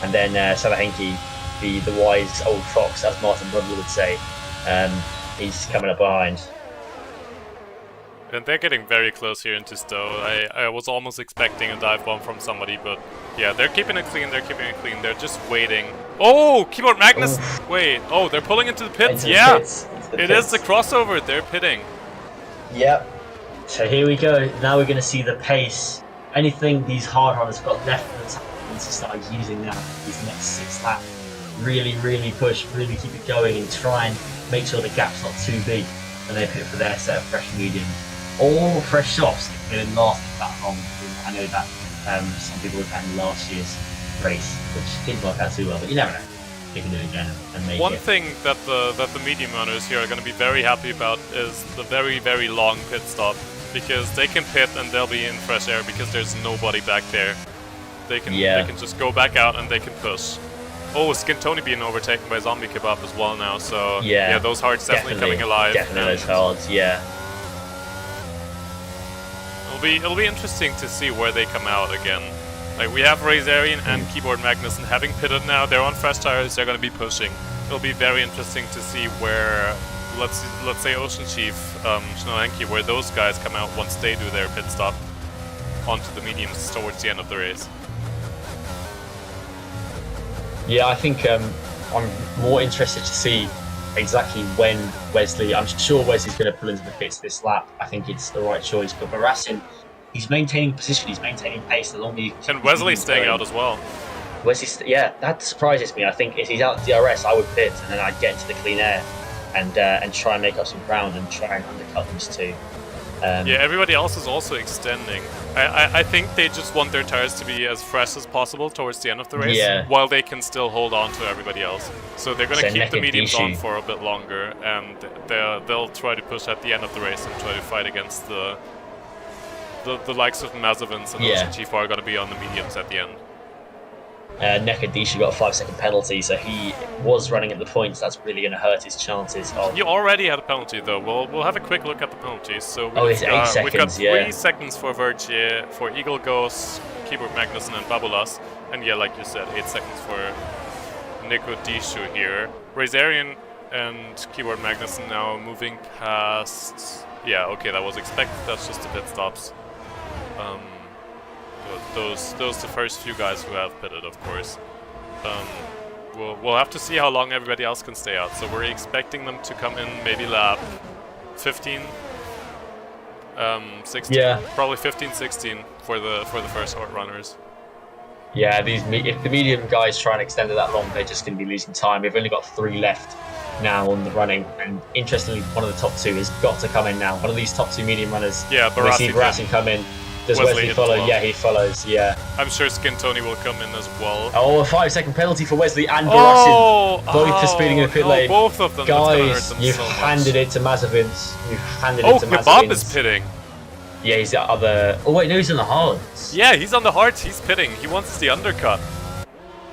And then Schnellhanke, the wise old fox, as Martin Brundle would say, he's coming up behind. And they're getting very close here into Stowe. I was almost expecting a dive bomb from somebody, but yeah, they're keeping it clean, they're just waiting. Oh, Keyboard Magnus! Oof. Wait, oh, they're pulling into the pits, Into yeah! the pits. It is the crossover, they're pitting. Yep. So here we go, now we're going to see the pace. Anything these hard runners got left in the tank to start using now, these next 6 laps. Really, really push, really keep it going and try and make sure the gap's not too big when they pit for their set of fresh mediums. All fresh softs didn't last that long. I know that some people have had last year's race, which didn't work out too well, but you never know. They can do it again and make One it. thing that the medium runners here are going to be very happy about is the very, very long pit stop, because they can pit and they'll be in fresh air because there's nobody back there. They can just go back out and they can push. Oh, Skintoni being overtaken by Zombie Kebab as well now, so yeah those hearts definitely coming alive. Definitely those hearts, yeah. It'll be interesting to see where they come out again. Like, we have Razarian and Keyboard Magnussen having pitted now. They're on fresh tires. They're going to be pushing. It'll be very interesting to see where, let's say Ocean Chief, Schnellhanke, where those guys come out once they do their pit stop onto the mediums towards the end of the race. Yeah, I think I'm more interested to see exactly when Wesley. I'm sure Wesley's going to pull into the pits this lap. I think it's the right choice. But Barassin, he's maintaining position, he's maintaining pace. The longer and Wesley's staying out as well. Wesley, yeah, that surprises me. I think if he's out at DRS, I would pit and then I'd get into the clean air and try and make up some ground and try and undercut these two. Yeah, everybody else is also extending. I think they just want their tires to be as fresh as possible towards the end of the race, while they can still hold on to everybody else. So they're going to keep the mediums on for a bit longer, and they'll try to push at the end of the race and try to fight against the likes of Mazepin and Ocean Chief are going to be on the mediums at the end. Nekadishi got a 5-second penalty, so he was running at the points. That's really going to hurt his chances of... He already had a penalty, though. We'll have a quick look at the penalties. So it's 8 seconds, we've got 3 seconds for Verge, for Eagle Ghost, Keyboard Magnussen, and Babulas. And yeah, like you said, 8 seconds for Nekadishu here. Razarian and Keyboard Magnussen now moving past... Yeah, okay, that was expected. That's just the pit stops. Those the first few guys who have pitted, of course. We'll have to see how long everybody else can stay out. So we're expecting them to come in maybe lap 15, 16, probably 15, 16 for the first hard runners. Yeah, if the medium guys try and extend it that long, they're just going to be losing time. We've only got 3 left now on the running, and interestingly, one of the top 2 has got to come in now. One of these top 2 medium runners. Yeah, Barassi come in. Does Wesley follow? Well. Yeah, he follows, yeah. I'm sure Skintoni will come in as well. Oh, a 5-second penalty for Wesley and Barassi. Both for speeding in the pit lane. Both of them. Guys, you've handed it to Mazepin. You've handed it to Mazepin. Oh, Kebab is pitting. Yeah, he's the other... Oh, wait, no, he's on the hards. Yeah, he's on the hards. He's pitting. He wants the undercut.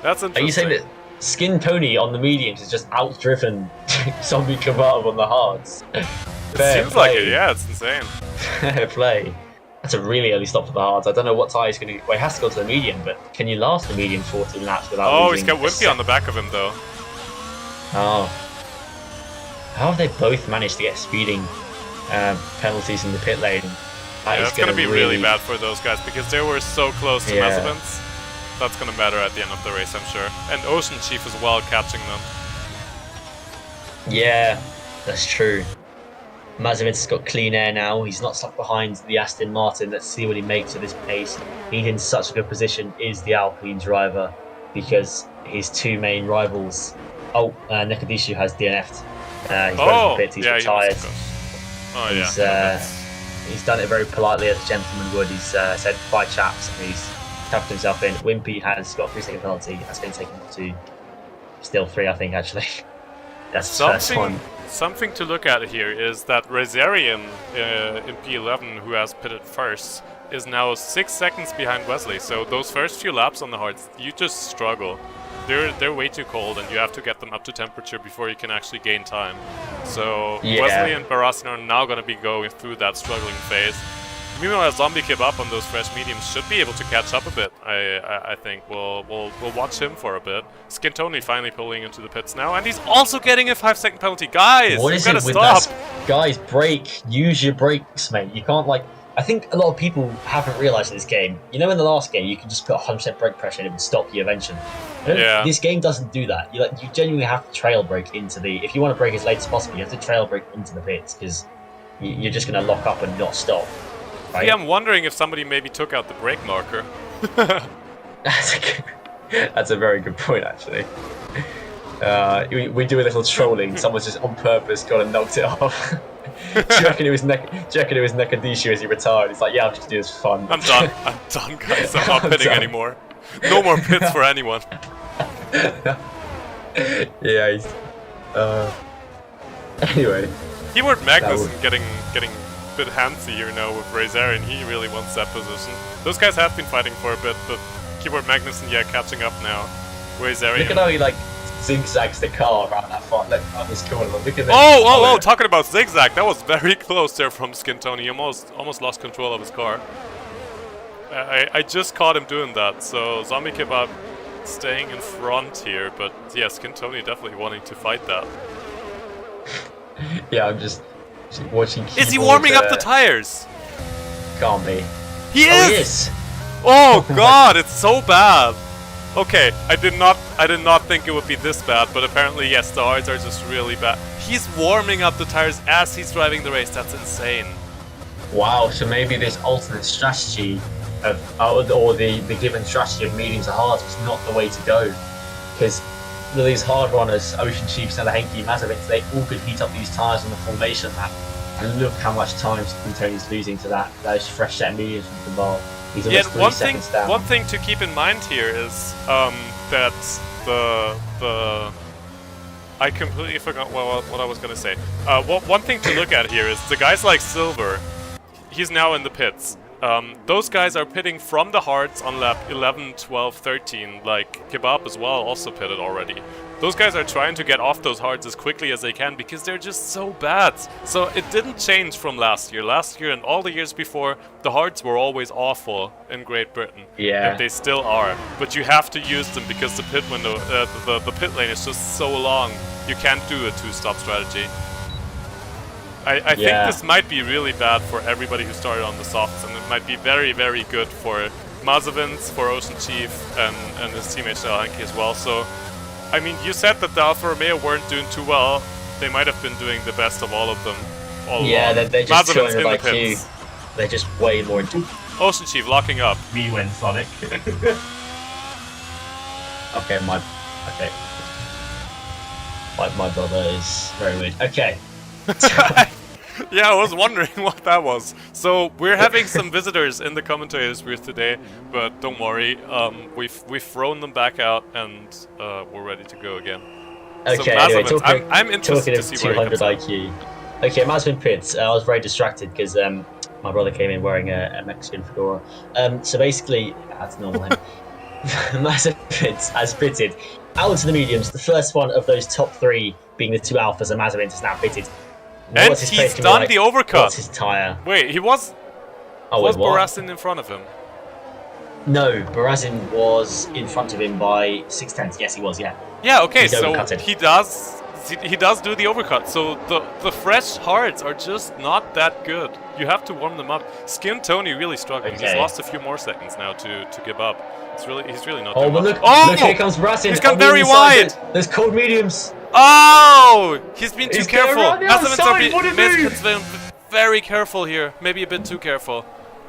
That's interesting. Are you saying that Skintoni on the mediums has just outdriven Zombie Kebab on the hards? It seems like it, yeah, it's insane. Fair play. That's a really early stop for the hards. I don't know what tyre he's going to... Well, he has to go to the medium, but can you last the medium 14 laps without Oh, he's losing got Wimpy on the back of him, though. Oh. How have they both managed to get speeding penalties in the pit lane? Yeah, it's going to be really bad for those guys because they were so close to Mazepin's. That's going to matter at the end of the race, I'm sure. And Ocean Chief as well, catching them. Yeah, that's true. Mazepin's got clean air now. He's not stuck behind the Aston Martin. Let's see what he makes of this pace. He's in such a good position, is the Alpine driver, because his two main rivals... Oh, Nekadishu has DNF'd. He's gone to the pit, he's retired. He's done it very politely as a gentleman would. He's said bye chaps and he's tucked himself in. Wimpy has got a 3-second penalty. That's been taken to still 3, I think, actually. That's the first one. Something to look at here is that Razarian in P11, who has pitted first, is now 6 seconds behind Wesley. So those first few laps on the hards, you just struggle. They're way too cold, and you have to get them up to temperature before you can actually gain time. So Wesley and Barasin are now going to be going through that struggling phase. Meanwhile, Zombie Kebab on those fresh mediums should be able to catch up a bit. I think we'll watch him for a bit. Skintoni finally pulling into the pits now, and he's also getting a 5-second penalty. Guys, what is you gotta it with stop. that? Guys, brake. Use your brakes, mate. You can't like. I think a lot of people haven't realised in this game. You know, in the last game, you can just put 100% brake pressure and it would stop you eventually. Yeah. This game doesn't do that. You genuinely have to trail brake into the. If you want to brake as late as possible, you have to trail brake into the pits because you're just going to lock up and not stop. Right? Yeah, I'm wondering if somebody maybe took out the brake marker. That's a very good point, actually. We do a little trolling. Someone's just on purpose gone and knocked it off. Do you reckon it was Nekadishu as he retired? He's like, yeah, I'll just do this for fun. I'm done, guys. I'm not pitting anymore. No more pits for anyone. Yeah, he's... Anyway. Keyword Magnussen getting a bit handsy here now with Razarian. He really wants that position. Those guys have been fighting for a bit, but Keyword Magnussen, catching up now. Razarian. Look at how he, zigzags the car around that far on this corner. Look at Oh, talking about zigzag, that was very close there from Skintoni. He almost lost control of his car. I just caught him doing that, so Zombie Kebab staying in front here, but yeah, Skintoni definitely wanting to fight that. Yeah, I'm just watching. Is he warming up the tires? Can't be. He is! He is! Oh god, it's so bad! Okay, I did not think it would be this bad, but apparently yes, the hards are just really bad. He's warming up the tires as he's driving the race. That's insane. Wow, so maybe this alternate strategy or the given strategy of mediums and hards was not the way to go, because these hard runners, Ocean Chief, Selahenki, Mazepin, they all could heat up these tires on the formation lap, and look how much time Tony's losing to those fresh set mediums from the bar. He's almost 3 seconds down. One thing to keep in mind here is that I completely forgot what I was going to say. One thing to look at here is the guys like Silver. He's now in the pits. Those guys are pitting from the hards on lap 11, 12, 13, like Kebab as well, also pitted already. Those guys are trying to get off those hards as quickly as they can because they're just so bad. So it didn't change from last year. Last year and all the years before, the hards were always awful in Great Britain. Yeah. And they still are. But you have to use them because the pit window, the pit lane is just so long. You can't do a two-stop strategy. I think this might be really bad for everybody who started on the softs, and it might be very, very good for Mazepin's, for Ocean Chief, and his teammate Selahenki as well. So, I mean, you said that the Alfa Romeo weren't doing too well. They might have been doing the best of all of them. They're just Mazepin's in the like you. pits. They're just way more. Ocean Chief locking up. We win, Sonic. My brother is very weird. Okay. Yeah, I was wondering what that was. So we're having some visitors in the commentators booth today, but don't worry, we've thrown them back out and we're ready to go again. Okay, so anyway, I'm interested to see where 200 IQ. Okay, Mazepin pits. I was very distracted because my brother came in wearing a Mexican fedora. So basically, that's normal. Mazepin pits has pitted out into the mediums. The first one of those top 3 being the 2 alphas, and Mazepin has now pitted. And he's done the overcut. What's his tyre? Wait, he was... Oh, Was wait, what? Barazin in front of him? No, Barazin was in front of him by 6 tenths. Yes, he was. Yeah. Yeah, okay, He's so overcutted. he does do the overcut. So the fresh hards are just not that good. You have to warm them up. Skin Tony really struggling. Okay. He's lost a few more seconds now to give up. He's really not Oh, doing but well. look! Oh! Look, here comes Barazin. He's gone on the very inside. wide. There's cold mediums. Oh! He's been too He's going careful. around the Mazavins outside, what a Mazavins been very careful here. Maybe a bit too careful.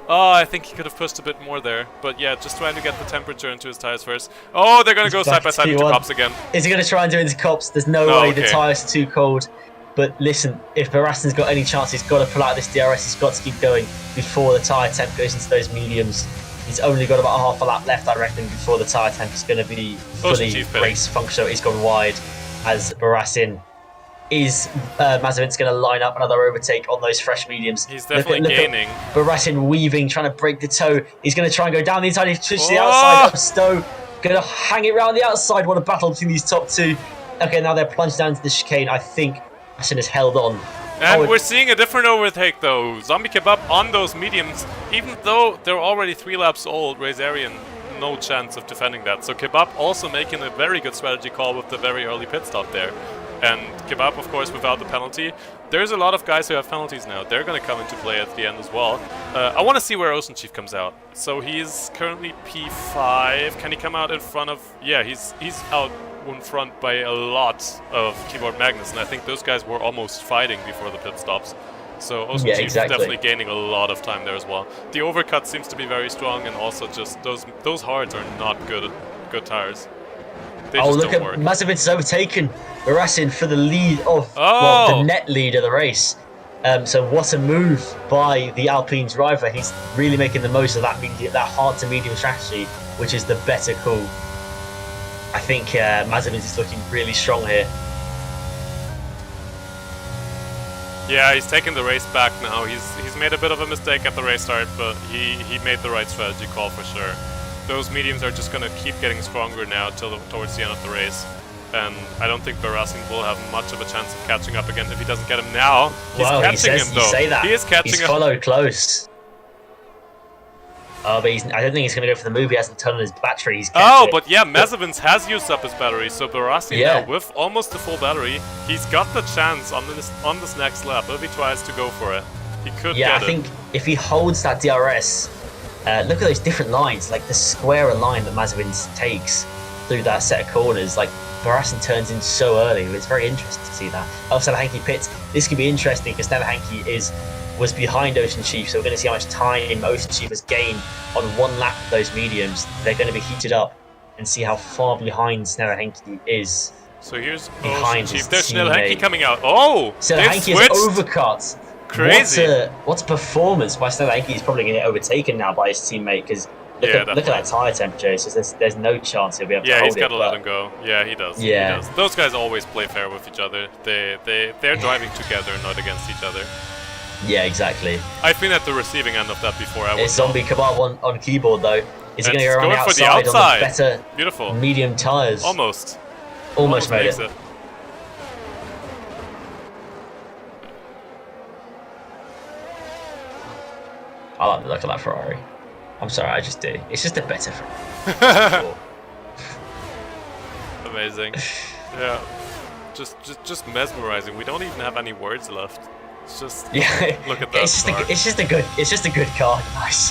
Oh, I think he could have pushed a bit more there. But yeah, just trying to get the temperature into his tires first. Oh, they're going to go He's side back by to side into P1. cops again. Is he going to try and do it into cops? There's no No, way. okay. The tyres are too cold. But listen, if Barasin's got any chance, he's got to pull out this DRS. He's got to keep going before the tyre temp goes into those mediums. He's only got about half a lap left, I reckon, before the tyre temp is going to be fully race functional. He's gone wide as Barasin. Is Mazovin's going to line up another overtake on those fresh mediums? He's definitely gaining. Barasin weaving, trying to break the toe. He's going to try and go down the inside. He's switched to the Oh! outside of Stowe. Going to hang it round the outside. What a battle between these top two. Okay, now they're plunged down to the chicane. I think Barasin has held on. And we're seeing a different overtake though. Zombie Kebab on those mediums, even though they're already 3 laps old, Razarian no chance of defending that. So Kebab also making a very good strategy call with the very early pit stop there. And Kebab, of course, without the penalty. There's a lot of guys who have penalties now. They're going to come into play at the end as well. I want to see where Ocean Chief comes out. So he's currently P5. Can he come out in front of... Yeah, he's out in front by a lot of Keyboard Magnus. And I think those guys were almost fighting before the pit stops. So Ocean Chief is definitely gaining a lot of time there as well. The overcut seems to be very strong, and also just those hards are not good tires. They just look don't at work. Mazepin has overtaken Barasin for the lead of the net lead of the race. So what a move by the Alpine driver. He's really making the most of that hard to medium strategy, which is the better call. I think Mazepin is looking really strong here. Yeah, he's taking the race back now. He's made a bit of a mistake at the race start, but he made the right strategy call for sure. Those mediums are just going to keep getting stronger now towards the end of the race. And I don't think Barasin will have much of a chance of catching up again if he doesn't get him now. He's catching him though. You say that. He is catching him. He's followed close. Oh, but I don't think he's going to go for the move. He hasn't turned on his battery. But yeah, Mazavins has used up his battery, so Barasin now with almost the full battery, he's got the chance on this next lap if he tries to go for it. He could get it. Yeah, I think if he holds that DRS, look at those different lines, like the squarer line that Mazavins takes through that set of corners. Like Barasin turns in so early. It's very interesting to see that. Also, Hanky pits. This could be interesting because Hanky was behind Ocean Chief, so we're going to see how much time Ocean Chief has gained on one lap of those mediums. They're going to be heated up and see how far behind Hanky is. So here's behind Ocean Chief. There's Hanky coming out. Oh! Hanky is overcut. Crazy. What's a performance by Hanky? He's probably going to get overtaken now by his teammate because look at that tyre temperature. So there's no chance he'll be able to hold it. Yeah, he's got to let him go. Yeah, he does. Yeah. He does. Those guys always play fair with each other. They're driving together, not against each other. Yeah, exactly. I've been at the receiving end of that before. It's Zombie Kebab on keyboard though. Is he going to go around the outside, on the better beautiful medium tyres? Almost made it. I like the look of that Ferrari. I'm sorry, I just do. It's just a better Ferrari. Amazing. Yeah. Just mesmerizing. We don't even have any words left. It's just look at that. It's just a good car, guys.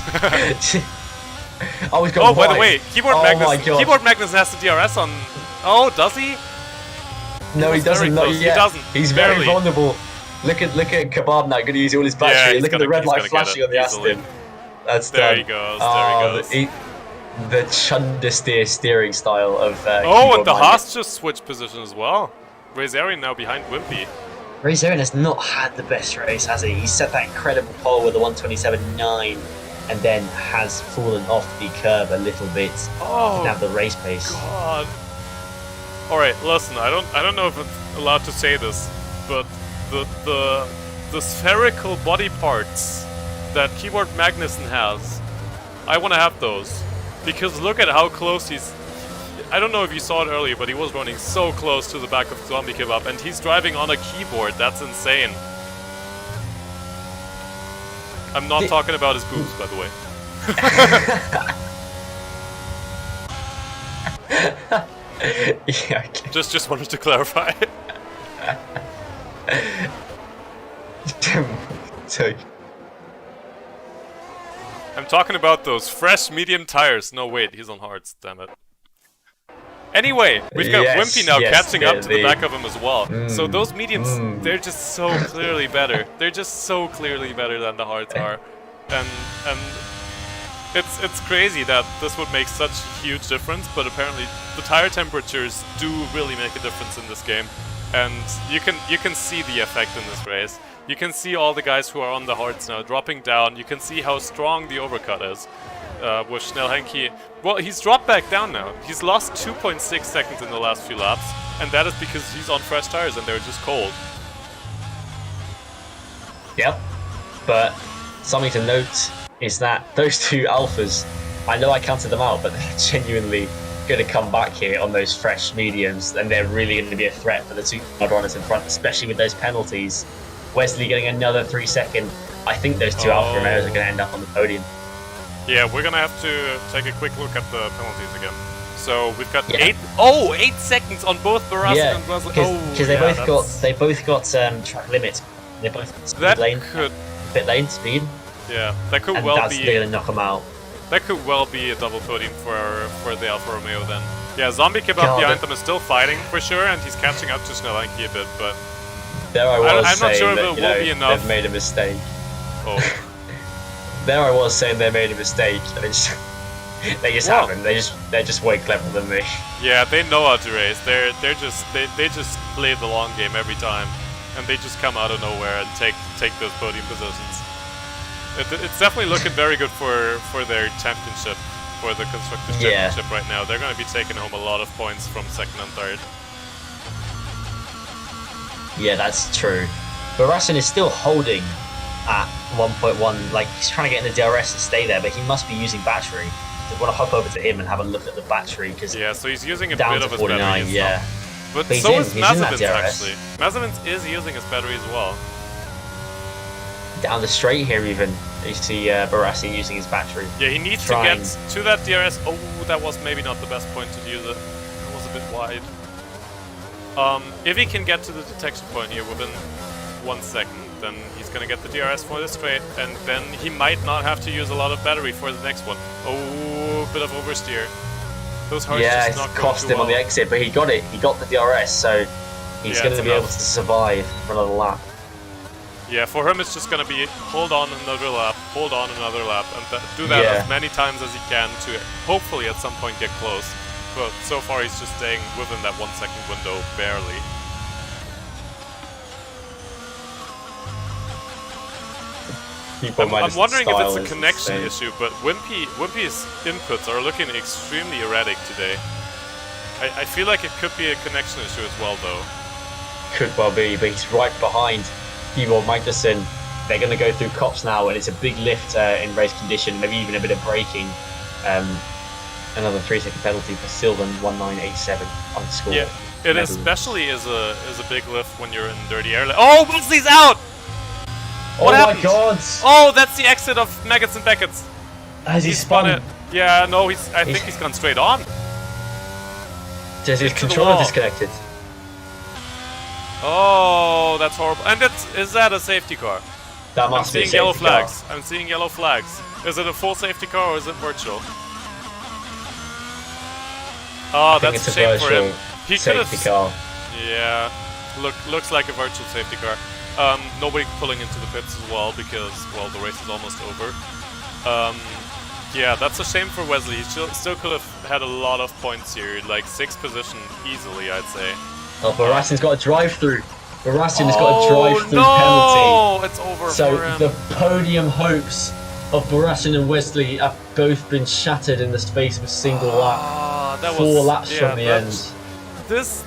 I was going by the way, Keyboard Magnus has the DRS on. Oh, does he? No, he doesn't. Not yet. He doesn't. He's very vulnerable. Look at Kebab now. Going to use all his battery. Look at the red light flashing on the Aston. That's there done. He goes. There he goes. The Chundersteer steering style of. And the Haas just switched position as well. Razarian now behind Wimpy. Razarian has not had the best race, has he? He set that incredible pole with a 1:27.9, and then has fallen off the curve a little bit. Didn't have the race pace. God. All right, listen. I don't know if I'm allowed to say this, but the spherical body parts that Keyboard Magnussen has, I want to have those, because look at how close he's. I don't know if you saw it earlier, but he was running so close to the back of Zombie Kebab, and he's driving on a keyboard. That's insane. I'm not talking about his boobs, by the way. Yeah, okay. Just wanted to clarify. So, I'm talking about those fresh medium tires. No, wait, he's on hards, damn it. Anyway, we've got Wimpy now catching up to the back of him as well. So those mediums, they're just so clearly better. They're just so clearly better than the hards are. And it's crazy that this would make such a huge difference, but apparently the tire temperatures do really make a difference in this game. And you can see the effect in this race. You can see all the guys who are on the hards now dropping down. You can see how strong the overcut is. With Schnellhenke, well, he's dropped back down now. He's lost 2.6 seconds in the last few laps, and that is because he's on fresh tires and they're just cold. Yep, but something to note is that those two alphas, I know I counted them out, but they're genuinely going to come back here on those fresh mediums, and they're really going to be a threat for the two runners in front, especially with those penalties. Wesley getting another 3 second. I think those two alpha Romeos are going to end up on the podium. Yeah, we're gonna have to take a quick look at the penalties again. So we've got 8 seconds on both Barassi and Wesley. Because they both got track limits. They both got pit lane speed. Yeah, that could and well that's be. Gonna knock them out. That could well be a double podium for the Alfa Romeo then. Yeah, Zombie Kebab behind them is still fighting for sure, and he's catching up to Schnellhenke a bit, but there I'm not sure if it will be enough. They've made a mistake. Oh. There I was saying they made a mistake, and they just haven't. They're just way cleverer than me. Yeah, they know how to race. They just play the long game every time, and they just come out of nowhere and take those podium positions. It's definitely looking very good for their championship, for the constructors championship right now. They're going to be taking home a lot of points from second and third. Yeah, that's true. But Rasen is still holding at 1.1, like he's trying to get in the DRS and stay there, but he must be using battery. So I want to hop over to him and have a look at the battery, because so he's using a bit of his 49, battery. Yeah, but so is Mazepin's actually. Mazepin's is using his battery as well. Down the straight here, even you see Barassi using his battery. Yeah, he needs to get to that DRS. Oh, that was maybe not the best point to use it. It was a bit wide. If he can get to the detection point here within 1 second, then he's gonna get the DRS for the straight, and then he might not have to use a lot of battery for the next one. Oh, bit of oversteer. Those hards just not cost him on the exit, but he got it. He got the DRS, so he's going to be able to survive for another lap. Yeah, for him it's just going to be hold on another lap, and do that as many times as he can to hopefully at some point get close. But so far he's just staying within that 1 second window, barely. I'm wondering if it's a connection issue, but Wimpy's inputs are looking extremely erratic today. I feel like it could be a connection issue as well, though. Could well be, but he's right behind Keyboard Magnussen. They're going to go through cops now, and it's a big lift in race condition, maybe even a bit of braking. Another 3 second penalty for Sylvan, 1987 on the score. Yeah, it especially is a big lift when you're in dirty air. Oh, Wesley's out! What happened? My god! Oh, that's the exit of Maggots and Beckett's. Has he spun it? Yeah, no, I think he's gone straight on. Does his controller disconnected? Oh, that's horrible. And is that a safety car? That must be a safety yellow flags. car. I'm seeing yellow flags. Is it a full safety car or is it virtual? Oh, that's a shame for him. He safety car. Yeah, looks like a virtual safety car. Nobody pulling into the pits as well because, well, the race is almost over. Yeah, that's a shame for Wesley. He still could have had a lot of points here, like 6th position easily, I'd say. Oh, but Barassin's got a drive-through. Barassin has got a drive-through penalty. Oh, it's over so for him. The podium hopes of Barassin and Wesley have both been shattered in the space of a single lap. 4 laps from the end. This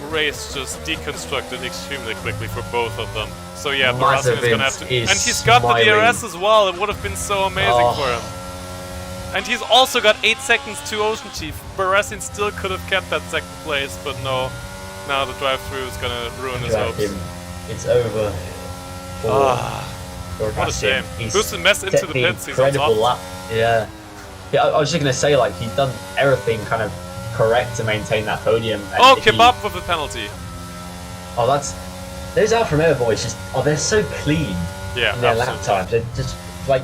race just deconstructed extremely quickly for both of them. So yeah, Barassin is gonna have to, and he's got the DRS as well. It would have been so amazing for him. And he's also got 8 seconds to Ocean Chief. Barassin still could have kept that 2nd place, but no. Now the drive-through is gonna ruin his hopes. It's over. Or What a past shame. him. He's Boosted Mess into set the the pits, he's on incredible top. lap. Yeah. Yeah, I was just gonna say, like, he's done everything kind of correct to maintain that podium. And Oh, if he- Kebab with a penalty. Oh, that's those Alfa Romeo boys. Just they're so clean Yeah, in their lap absolutely. times. They're just like,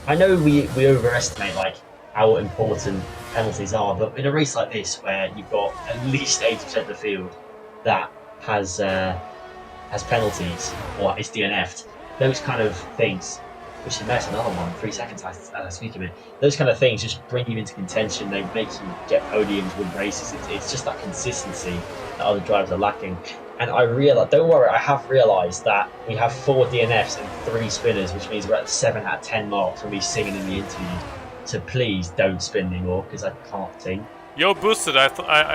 I know we overestimate like how important penalties are, but in a race like this where you've got at least 80% of the field that has penalties or is DNF'd, those kind of things. Which is nice, another one, 3 seconds as I speak of it. Those kind of things just bring you into contention. They make you get podiums, win races. It's just that consistency that other drivers are lacking. And I realise, don't worry, I have realised that we have 4 DNFs and 3 spinners, which means we're at 7 out of 10 marks when we singing in the interview. So please don't spin anymore because I can't sing. Yo, Boosted, I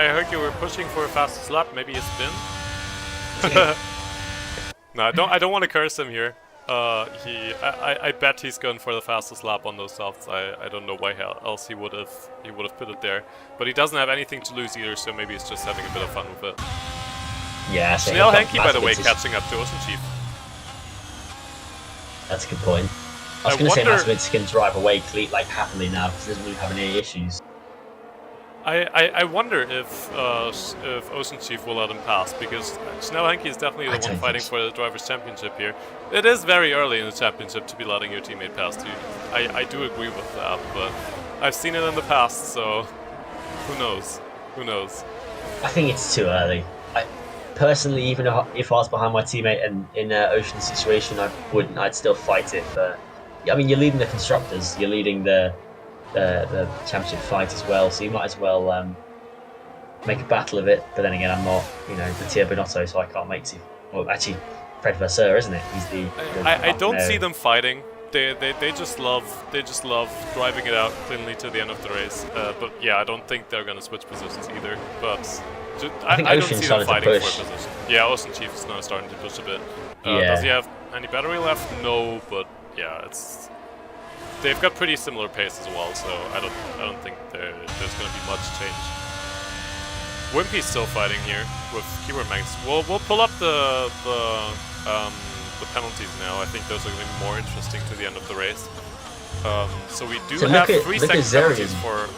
heard you were pushing for a fastest lap, maybe a spin? No, I don't want to curse him here. I bet he's going for the fastest lap on those softs. I don't know why else he would have put it there, but he doesn't have anything to lose either, so maybe he's just having a bit of fun with it. Yeah, so Chanel Henke, by the way, catching up to Ocean Chief. That's a good point. I was going to say Masovitz can drive away like happily now because he doesn't really have any issues. I wonder if Ocean Chief will let him pass, because Chanel Henke is definitely the one fighting for the Drivers' Championship here. It is very early in the championship to be letting your teammate pass too. I do agree with that, but I've seen it in the past, so who knows? Who knows? I think it's too early. Personally, even if I was behind my teammate and in an Ocean situation, I wouldn't. I'd still fight it. I mean, you're leading the constructors, you're leading the championship fight as well, so you might as well make a battle of it. But then again, I'm not, Mattia Binotto, so I can't make two. Well, actually, Fred Vasseur, isn't it? He's the I don't see them fighting. They just love driving it out cleanly to the end of the race. But yeah, I don't think they're gonna switch positions either. But I don't see them fighting for a position. Yeah, Ocean Chief is now starting to push a bit. Does he have any battery left? No, but yeah, they've got pretty similar pace as well, so I don't think there's going to be much change. Wimpy's still fighting here with Keyboard Mags. We'll pull up the penalties now. I think those are going to be more interesting to the end of the race. So we do have 3 second penalties for.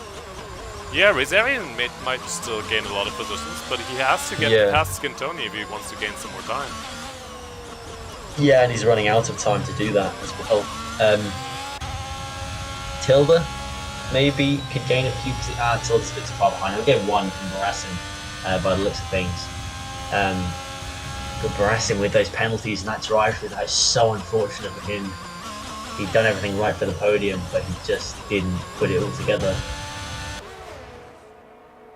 Yeah, Razarian might still gain a lot of positions, but he has to get past Scintoni if he wants to gain some more time. Yeah, and he's running out of time to do that as well. Tilda maybe could gain a few. Tilda's a bit too far behind. He'll get 1 from Barassin by the looks of things. But Barassin with those penalties and that drive-through, that is so unfortunate for him. He'd done everything right for the podium, but he just didn't put it all together.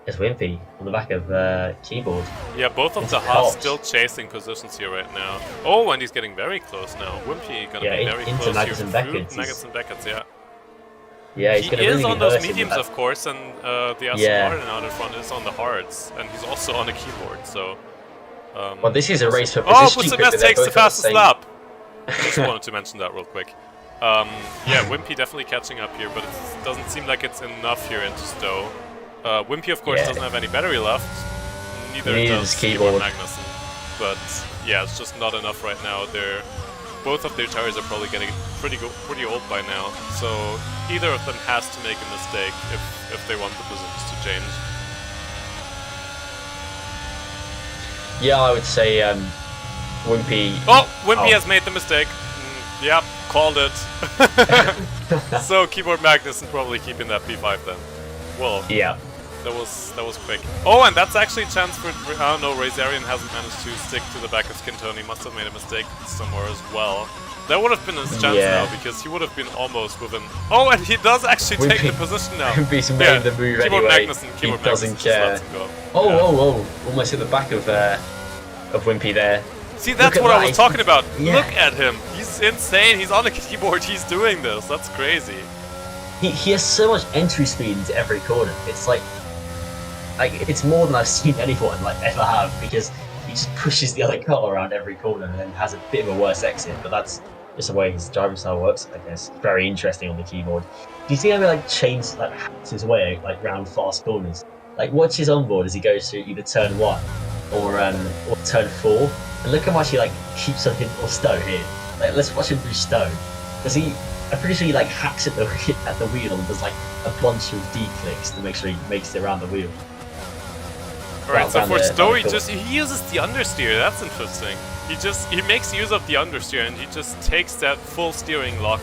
There's Wimpy on the back of Keyboard. Yeah, both of the Haas still chasing positions here right now. Oh, and he's getting very close now. Wimpy gonna be very close Nuggets here. And Beckett's. Nuggets and Beckett's, yeah. Yeah, he's he is on those mediums, of course, and the SLR now in front is on the hards, and he's also on the keyboard. So. Well, this is a race for position. Oh, Butsumes takes the fastest lap. Just wanted to mention that real quick. Yeah, Wimpy definitely catching up here, but it doesn't seem like it's enough here into Stowe. Wimpy, of course, doesn't have any battery left. Neither does Keyboard Magnussen. But yeah, it's just not enough right now. Both of their tires are probably getting pretty old by now. So either of them has to make a mistake if they want the positions to change. Yeah, I would say Wimpy. Oh, Wimpy has made the mistake. Yep, called it. So Keyboard Magnussen probably keeping that P5 then. Well, yeah. That was quick. Oh, and that's actually a chance for. Oh no, Razarian hasn't managed to stick to the back of Scintoni. Must have made a mistake somewhere as well. That would have been his chance now, because he would have been almost within. Oh, and he does actually take the position now. Wimpy's made the move anyway. Keyboard he doesn't Magnussen care. Just lets him go. Oh! Almost at the back of Wimpy there. See, that's what I was talking about. Yeah. Look at him. He's insane. He's on the keyboard. He's doing this. That's crazy. He has so much entry speed into every corner. It's like it's more than I've seen anyone ever have, because he just pushes the other car around every corner and then has a bit of a worse exit. But that's just the way his driving style works, I guess. Very interesting on the keyboard. Do you see how he hacks his way round fast corners? Watch his onboard as he goes through either turn 1 or turn 4, and look how much he keeps up in Stowe here. let's watch him do Stowe. Because I'm pretty sure he like hacks at the wheel and does like a bunch of D clicks to make sure he makes it around the wheel. Alright, so for Stowe he uses the understeer. That's interesting. He makes use of the understeer and he just takes that full steering lock.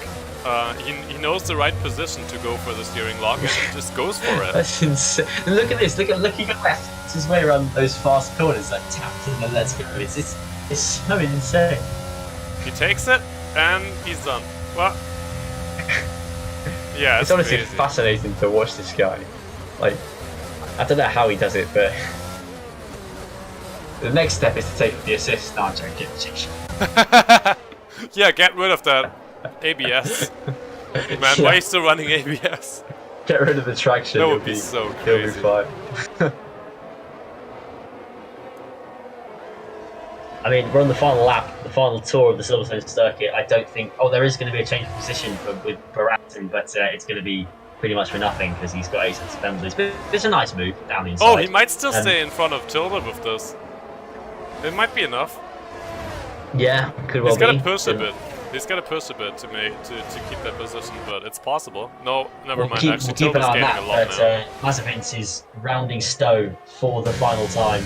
He knows the right position to go for the steering lock and he just goes for it. That's insane. Look at this. Look he got left. It's his way around those fast corners, like tapped in the let's go. It's so insane. He takes it and he's done. Well, yeah, it's honestly crazy. Fascinating to watch this guy. Like, I don't know how he does it, but the next step is to take the assist. No, I'm joking. Yeah, get rid of that ABS. Man, why are you still running ABS? Get rid of the traction. That would be so crazy. He'll be fine. I mean, we're on the final lap, the final tour of the Silverstone circuit. I don't think... Oh, there is going to be a change of position with Barattin, but it's going to be pretty much for nothing because he's got 8 suspenders. But it's a nice move down the inside. Oh, he might still stay in front of Tilda with this. It might be enough. Yeah, could well be. He's got to push a bit. He's got to push a bit to keep that position, but it's possible. No, never mind. Actually, keep an Tilda's eye on gaining that, a lot now. Mazepin is rounding Stowe for the final time.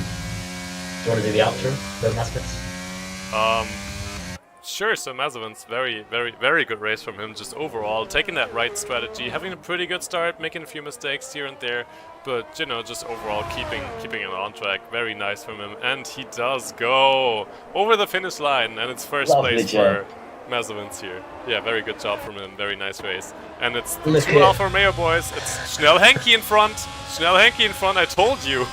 Do you want to do the outro for Mazepin? Sure, so Mazepin's very good race from him, just overall, taking that right strategy, having a pretty good start, making a few mistakes here and there, but, you know, just overall keeping it on track. Very nice from him, and he does go over the finish line, and it's first place for Mazepin's here. Yeah, very good job from him, very nice race. And it's the two Alfa Romeo boys, it's Schnell Henke in front, I told you!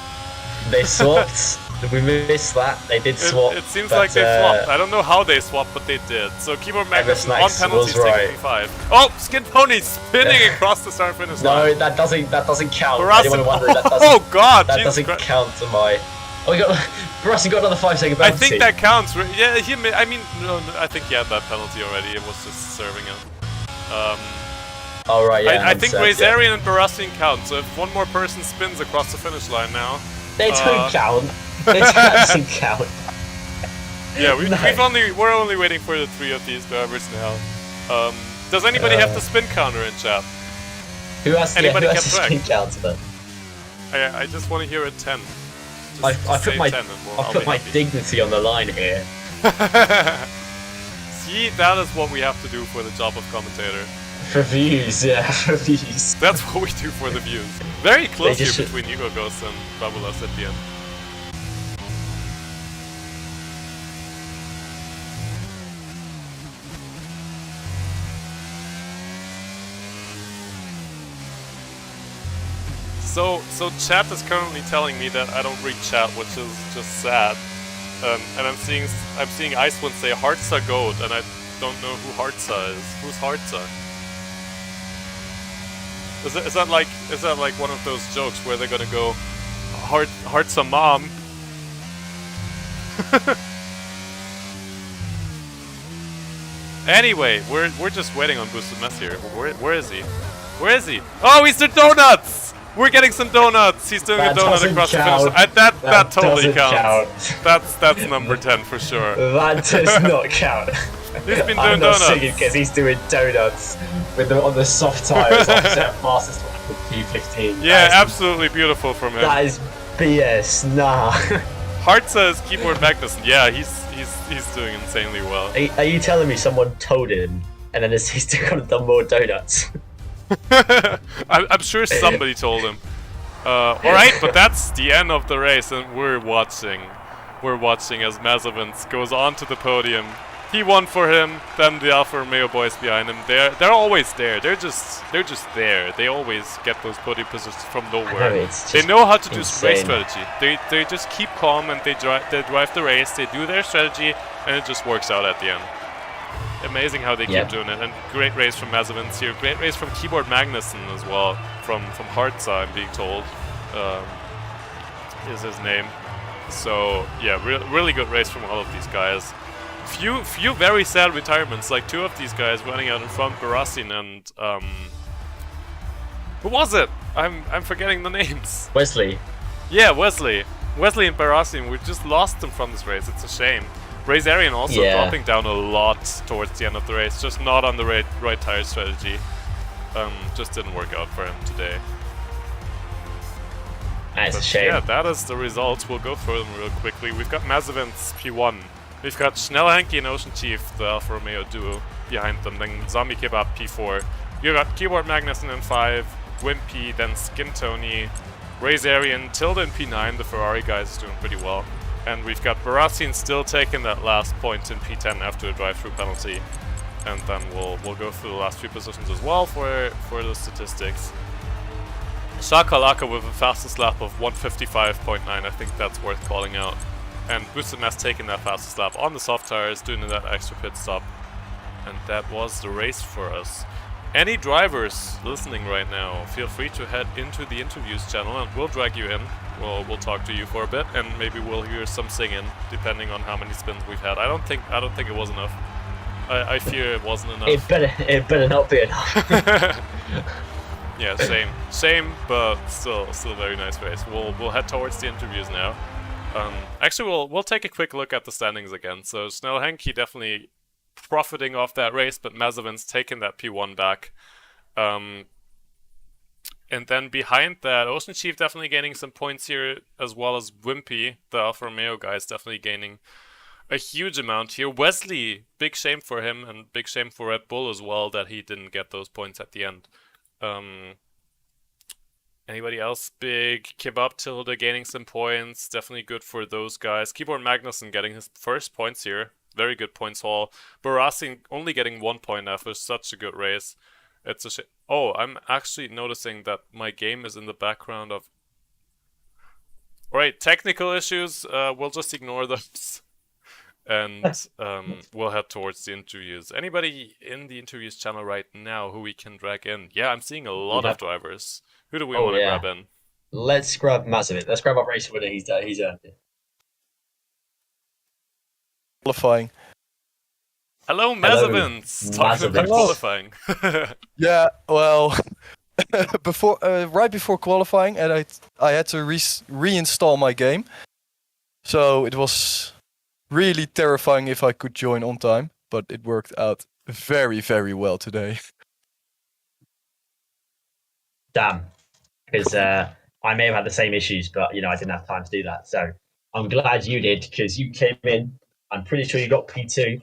They swapped. We missed that. They did swap. It seems like they swapped. I don't know how they swapped, but they did. So Keyboard Magnussen on penalties taking 5. Oh, Skin Pony spinning across the start finish line. No, that doesn't count. Barassin, oh god! That doesn't count to my. Oh, Barassin got another 5-second penalty. I think that counts. Yeah, I mean, no, I think he had that penalty already. It was just serving him. Oh right, yeah. I think Razarian and Barassin count. So if one more person spins across the finish line now, they don't count. It doesn't count. Yeah, we're only waiting for the 3 of these drivers now. Does anybody have the spin counter in chat? Who has the spin counter then? I just want to hear a 10. I put my dignity on the line here. See, that is what we have to do for the job of commentator. For views, yeah, for views. That's what we do for the views. Very close here between Hugo Ghost and Babulas at the end. So chat is currently telling me that I don't read chat, which is just sad. And I'm seeing Icewind say Hartza Goat, and I don't know who Hartza is. Who's Hartza? Is that like one of those jokes where they're gonna go Hartza Mom? Anyway, we're just waiting on Boosted Mess here. Where is he? Where is he? Oh, he's the donuts! We're getting some donuts! He's doing a donut across the finish. That totally counts. That's number 10 for sure. That does not count. He's been doing I'm not donuts. singing because he's doing donuts on the soft tyres offset fastest lap with P15. Yeah, absolutely beautiful from him. That is BS. Nah. Hartza is Keyboard Magnussen. Yeah, he's doing insanely well. Are you telling me someone told him and then he's still done more donuts? I'm sure somebody told him. Alright, but that's the end of the race, and we're watching as Mazepin goes onto the podium. He won for him, then the Alfa Romeo boys behind him. They're always there. They're just there. They always get those podium positions from nowhere. They know how to do race strategy. They just keep calm and they drive the race. They do their strategy, and it just works out at the end. Amazing how they keep doing it, and great race from Mazepin here. Great race from Keyboard Magnussen as well, from Hartza, I'm being told, is his name. So yeah, really good race from all of these guys. Few very sad retirements, like 2 of these guys running out in front, Barassin and who was it? I'm forgetting the names. Wesley. Yeah, Wesley and Barassin. We just lost them from this race. It's a shame. Razarian also Yeah. dropping down a lot towards the end of the race, just not on the right tire strategy. Just didn't work out for him today. That's a But shame. yeah, that is the results. We'll go through them real quickly. We've got Mazavins P1. We've got Schnellhanke and Ocean Chief, the Alfa Romeo duo, behind them. Then Zombie Kebab P4. You got Keyboard Magnussen in 5, Wimpy, then Skin Tony, Razarian, Tilda in P9. The Ferrari guys is doing pretty well. And we've got Barassin still taking that last point in P10 after a drive-through penalty. And then we'll go through the last few positions as well for the statistics. Shakalaka with a fastest lap of 155.9, I think that's worth calling out. And Boosted Mess taking that fastest lap on the soft tires, doing that extra pit stop. And that was the race for us. Any drivers listening right now, feel free to head into the interviews channel and we'll drag you in. We'll talk to you for a bit and maybe we'll hear some singing depending on how many spins we've had. I don't think it was enough. I fear it wasn't enough. It better not be enough. Yeah, same, but still very nice race. We'll head towards the interviews now. Actually, we'll take a quick look at the standings again. So Schnellhanke definitely profiting off that race, but Mazavins taking that P1 back. And then behind that, Ocean Chief definitely gaining some points here, as well as Wimpy, the Alfa Romeo guy, is definitely gaining a huge amount here. Wesley, big shame for him, and big shame for Red Bull as well that he didn't get those points at the end. Anybody else big? Kebab Tilda gaining some points. Definitely good for those guys. Keyboard Magnussen getting his first points here. Very good points haul. Barassi only getting 1 point after such a good race. It's a shame. Oh, I'm actually noticing that my game is in the background of... Alright, technical issues. We'll just ignore those. And we'll head towards the interviews. Anybody in the interviews channel right now who we can drag in? Yeah, I'm seeing a lot of drivers. Who do we want to grab in? Let's grab Mazavin. Let's grab our race winner. He's earned it. Qualifying. Hello, Mazavins! Talking about qualifying. Yeah, well, right before qualifying, and I had to reinstall my game, so it was really terrifying if I could join on time, but it worked out very, very well today. Damn, because I may have had the same issues, but I didn't have time to do that. So I'm glad you did, because you came in. I'm pretty sure you got P2.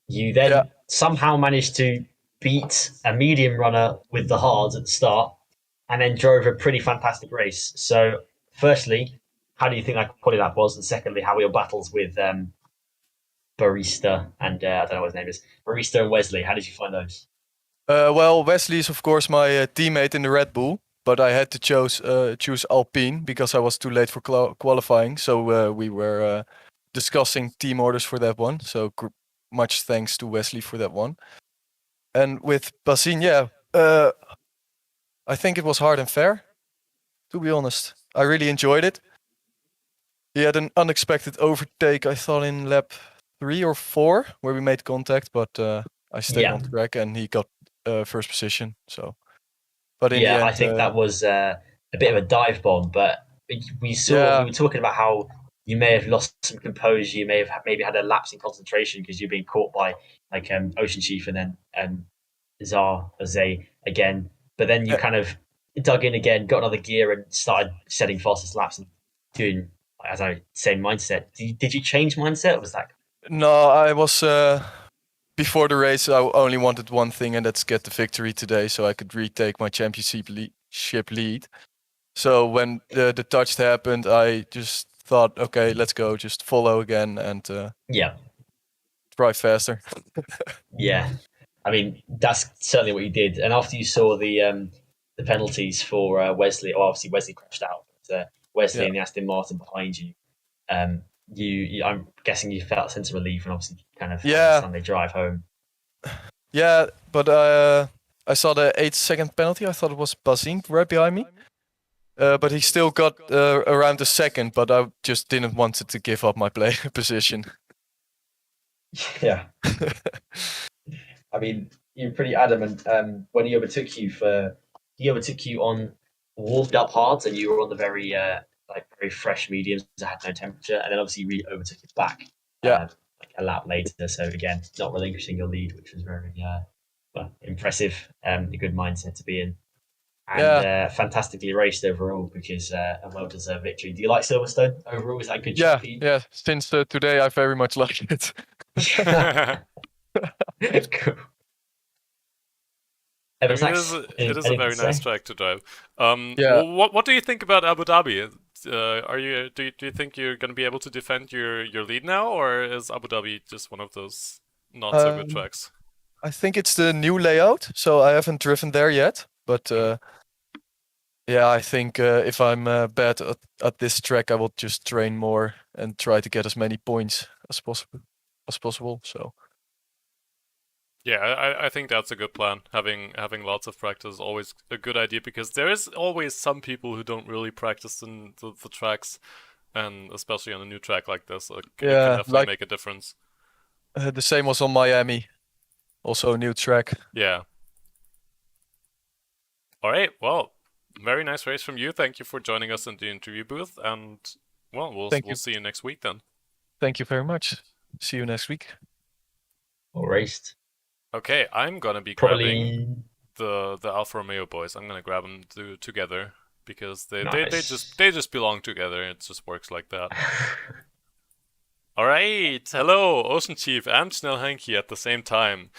You then somehow managed to beat a medium runner with the hards at the start, and then drove a pretty fantastic race. So, firstly, how do you think that quality lap was? And secondly, how were your battles with Barista and I don't know what his name is, Barista and Wesley? How did you find those? Well, Wesley is of course my teammate in the Red Bull, but I had to choose Alpine because I was too late for qualifying. So we were discussing team orders for that one. So much thanks to Wesley for that one. And with Basin, I think it was hard and fair, to be honest. I really enjoyed it. He had an unexpected overtake, I thought, in lap 3 or 4, where we made contact, but I stayed on track and he got first position. So, but in the end, I think that was a bit of a dive bomb. But we were talking about how you may have lost some composure. You may have maybe had a lapse in concentration because you're being caught by like Ocean Chief and then Zay again. But then you kind of dug in again, got another gear, and started setting fastest laps and doing, as I same mindset. Did you change mindset? Or was that? No, I was before the race. I only wanted one thing, and that's get the victory today, so I could retake my championship lead. So when the touch happened, I just thought, okay, let's go, just follow again and drive faster. Yeah, I mean that's certainly what you did. And after you saw the penalties for Wesley, obviously Wesley crashed out, but Wesley and the Aston Martin behind you. I'm guessing you felt a sense of relief and obviously kind of Sunday drive home. Yeah, but I saw the 8-second penalty. I thought it was Bazin right behind me. But he still got around a second, but I just didn't want to give up my play position. Yeah. I mean, you're pretty adamant when he overtook you on warmed up hards, and you were on the very fresh mediums that had no temperature, and then obviously he overtook it back. a lap later. So again, not relinquishing your lead, which was very impressive. A good mindset to be in. And fantastically raced overall, because a well-deserved victory. Do you like Silverstone overall? Is that a good track for you? Yeah. Since today, I very much like it. Cool. I mean, it is a very nice track to drive. Yeah. What do you think about Abu Dhabi? Do you think you're going to be able to defend your lead now, or is Abu Dhabi just one of those not so good tracks? I think it's the new layout, so I haven't driven there yet. But yeah, I think if I'm bad at this track, I will just train more and try to get as many points as possible. So. Yeah, I think that's a good plan. Having lots of practice is always a good idea, because there is always some people who don't really practice in the tracks, and especially on a new track like this, it can definitely make a difference. The same was on Miami, also a new track. Yeah. All right. Well, very nice race from you. Thank you for joining us in the interview booth, and well, we'll see you next week then. Thank you very much. See you next week. All raced. Okay, I'm gonna be grabbing the Alfa Romeo boys. I'm gonna grab them together, because they just belong together. It just works like that. All right, hello, Ocean Chief and Schnell Henke at the same time.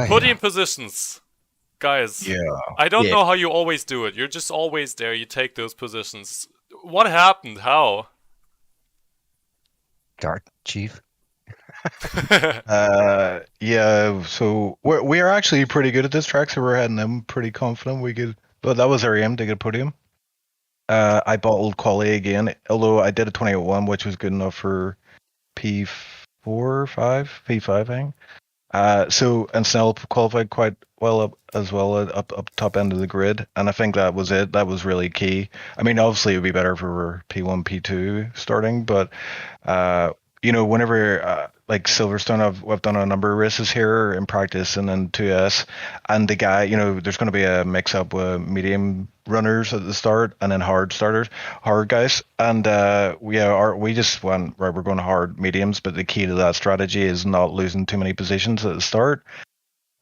Podium positions, guys. Yeah. I don't know how you always do it. You're just always there. You take those positions. What happened? How? Dark Chief. So we are actually pretty good at this track, so we're heading in pretty confident we could. But that was our aim, to get a podium. I bottled quali again, although I did a 20.1, which was good enough for P4 or 5, P5, I think. And Snell qualified quite well up top end of the grid, and I think that was it. That was really key. I mean, obviously it would be better if we were P1, P2 starting, but whenever like Silverstone, I've done a number of races here in practice and then 2S, and the guy, there's going to be a mix up with medium runners at the start and then hard guys, and we just went right. We're going hard mediums, but the key to that strategy is not losing too many positions at the start.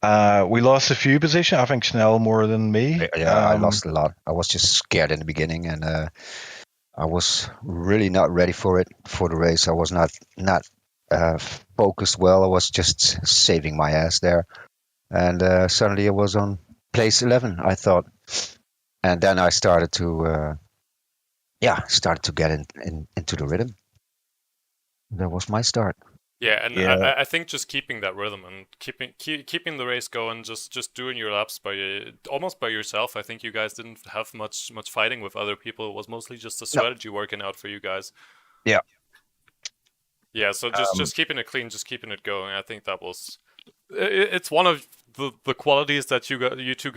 We lost a few positions. I think Schnell more than me. Yeah, I lost a lot. I was just scared in the beginning, and I was really not ready for the race. I was not focused well. I was just saving my ass there, and suddenly I was on place 11, I thought, and then I started to get into the rhythm. That was my start. Yeah, and yeah. I think just keeping that rhythm and keeping the race going, just doing your laps almost by yourself. I think you guys didn't have much fighting with other people. It was mostly just a strategy working out for you guys. Yeah. Yeah, so just keeping it clean, just keeping it going. I think that was it's one of the qualities that you two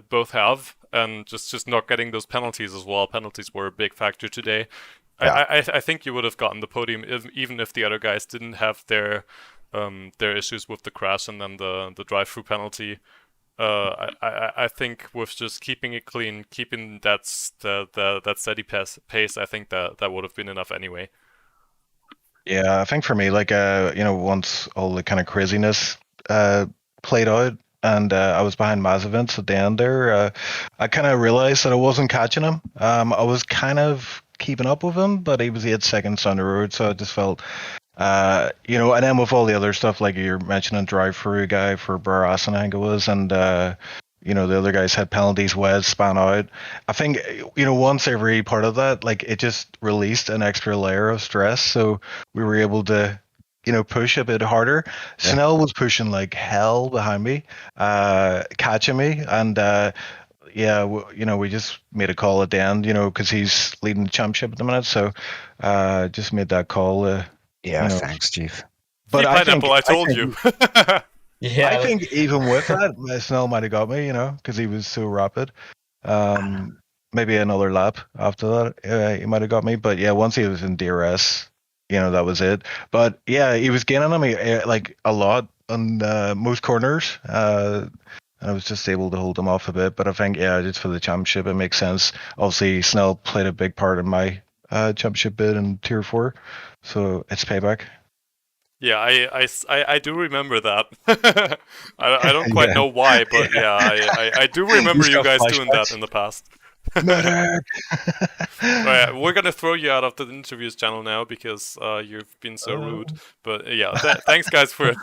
both have, and just not getting those penalties as well. Penalties were a big factor today. Yeah. I think you would have gotten the podium even if the other guys didn't have their issues with the crash and then the drive-through penalty. I think with just keeping it clean, keeping that steady pace, I think that would have been enough anyway. Yeah, I think for me, once all the kind of craziness played out, and I was behind Mazepin at the end there, I kind of realized that I wasn't catching him. I was kind of keeping up with him, but he was 8 seconds on the road, so I just felt, and then with all the other stuff, like you're mentioning, drive-through guy for Barras, I think it was, and the other guys had penalties, Wes span out. I think, once every part of that, it just released an extra layer of stress, so we were able to, push a bit harder. Yeah. Snell was pushing like hell behind me, catching me, and we just made a call at the end, because he's leading the championship at the minute, so just made that call. Thanks, Chief. But I told you. Yeah, I think even with that, Snell might have got me, because he was so rapid. Maybe another lap after that, he might have got me. But yeah, once he was in DRS, that was it. But yeah, he was gaining on me a lot on most corners. And I was just able to hold him off a bit. But I think, just for the championship, it makes sense. Obviously, Snell played a big part in my championship bid in Tier 4. So it's payback. Yeah, I do remember that. I don't quite Yeah. know why, but yeah, I do remember you got guys doing that flashbacks. in the past. Medic! Alright, we're gonna throw you out of the interviews channel now because you've been so rude. But yeah, thanks guys for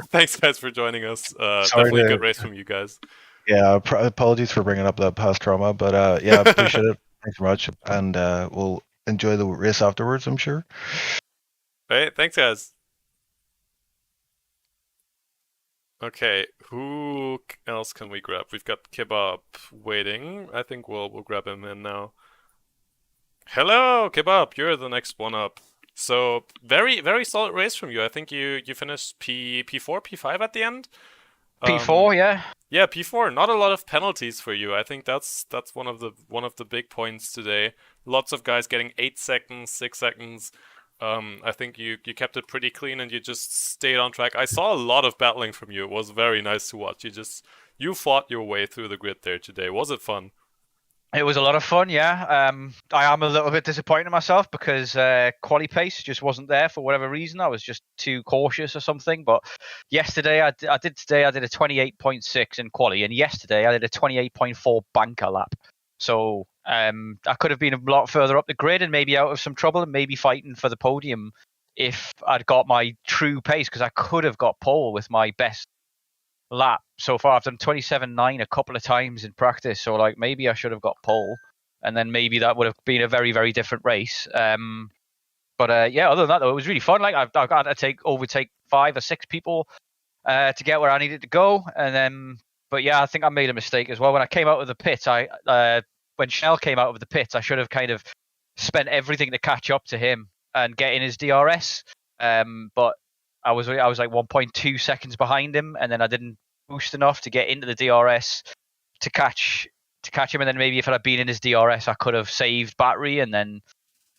joining us. Sorry Definitely a to- good race from you guys. Yeah, apologies for bringing up that past trauma, but yeah, appreciate it. Thanks very much, and we'll enjoy the race afterwards, I'm sure. Right, thanks guys. Okay, who else can we grab? We've got Kebab waiting. I think we'll grab him in now. Hello, Kebab. You're the next one up. So very solid race from you. I think you finished P4, P5 at the end. P4, yeah. Yeah, P4. Not a lot of penalties for you. I think that's one of the big points today. Lots of guys getting 8 seconds, 6 seconds. I think you kept it pretty clean and you just stayed on track. I saw a lot of battling from you. It was very nice to watch. You fought your way through the grid there today. Was it fun? It was a lot of fun, yeah. I am a little bit disappointed in myself because quali pace just wasn't there for whatever reason. I was just too cautious or something. But yesterday, I did a 28.6 in quali, and yesterday I did a 28.4 banker lap. So I could have been a lot further up the grid and maybe out of some trouble and maybe fighting for the podium if I'd got my true pace, because I could have got pole with my best lap so far. I've done 27.9 a couple of times in practice, so like maybe I should have got pole, and then maybe that would have been a very, very different race. But yeah, other than that though, it was really fun. Like I've got to overtake 5 or 6 people to get where I needed to go, and then. But yeah, I think I made a mistake as well when I came out of the pit. When Schnell came out of the pits, I should have kind of spent everything to catch up to him and get in his DRS. But I was like 1.2 seconds behind him, and then I didn't boost enough to get into the DRS to catch him. And then maybe if I had been in his DRS, I could have saved battery and then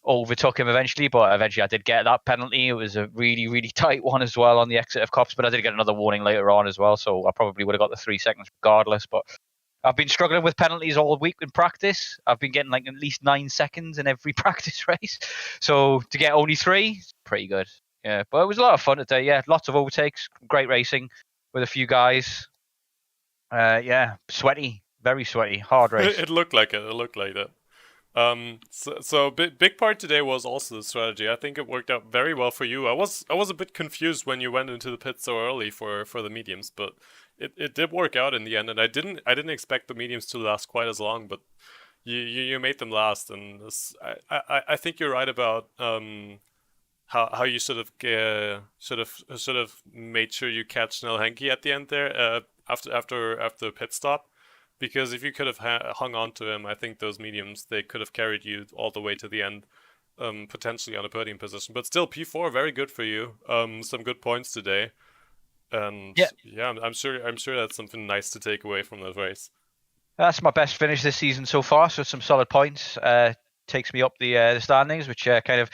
overtook him eventually. But eventually, I did get that penalty. It was a really, really tight one as well on the exit of Cops. But I did get another warning later on as well, so I probably would have got the 3 seconds regardless. But I've been struggling with penalties all week in practice. I've been getting like at least 9 seconds in every practice race. So to get only 3, it's pretty good. Yeah, but it was a lot of fun today. Yeah, lots of overtakes, great racing with a few guys. Yeah, sweaty, very sweaty, hard race. It looked like it. It looked like that. So big part today was also the strategy. I think it worked out very well for you. I was a bit confused when you went into the pit so early for the mediums, but it did work out in the end. And I didn't expect the mediums to last quite as long, but you made them last. And I think you're right about how you should have made sure you catch Nell Henke at the end there after the pit stop. Because if you could have hung on to him, I think those mediums, they could have carried you all the way to the end, potentially on a podium position. But still, P4, very good for you. Some good points today, and yeah, I'm sure that's something nice to take away from the race. That's my best finish this season so far. So some solid points. Takes me up the standings, which kind of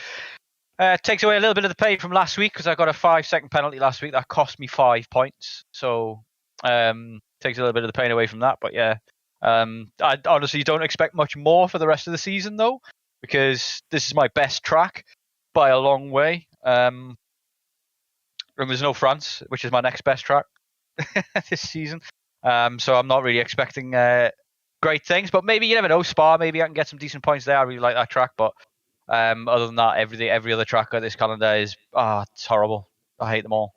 takes away a little bit of the pain from last week because I got a 5-second penalty last week that cost me 5 points. So. Takes a little bit of the pain away from that, but yeah, I honestly don't expect much more for the rest of the season though, because this is my best track by a long way. And there's no France, which is my next best track this season. So I'm not really expecting great things, but maybe you never know. Spa, maybe I can get some decent points there. I really like that track, but other than that, every other track on this calendar is it's horrible. I hate them all.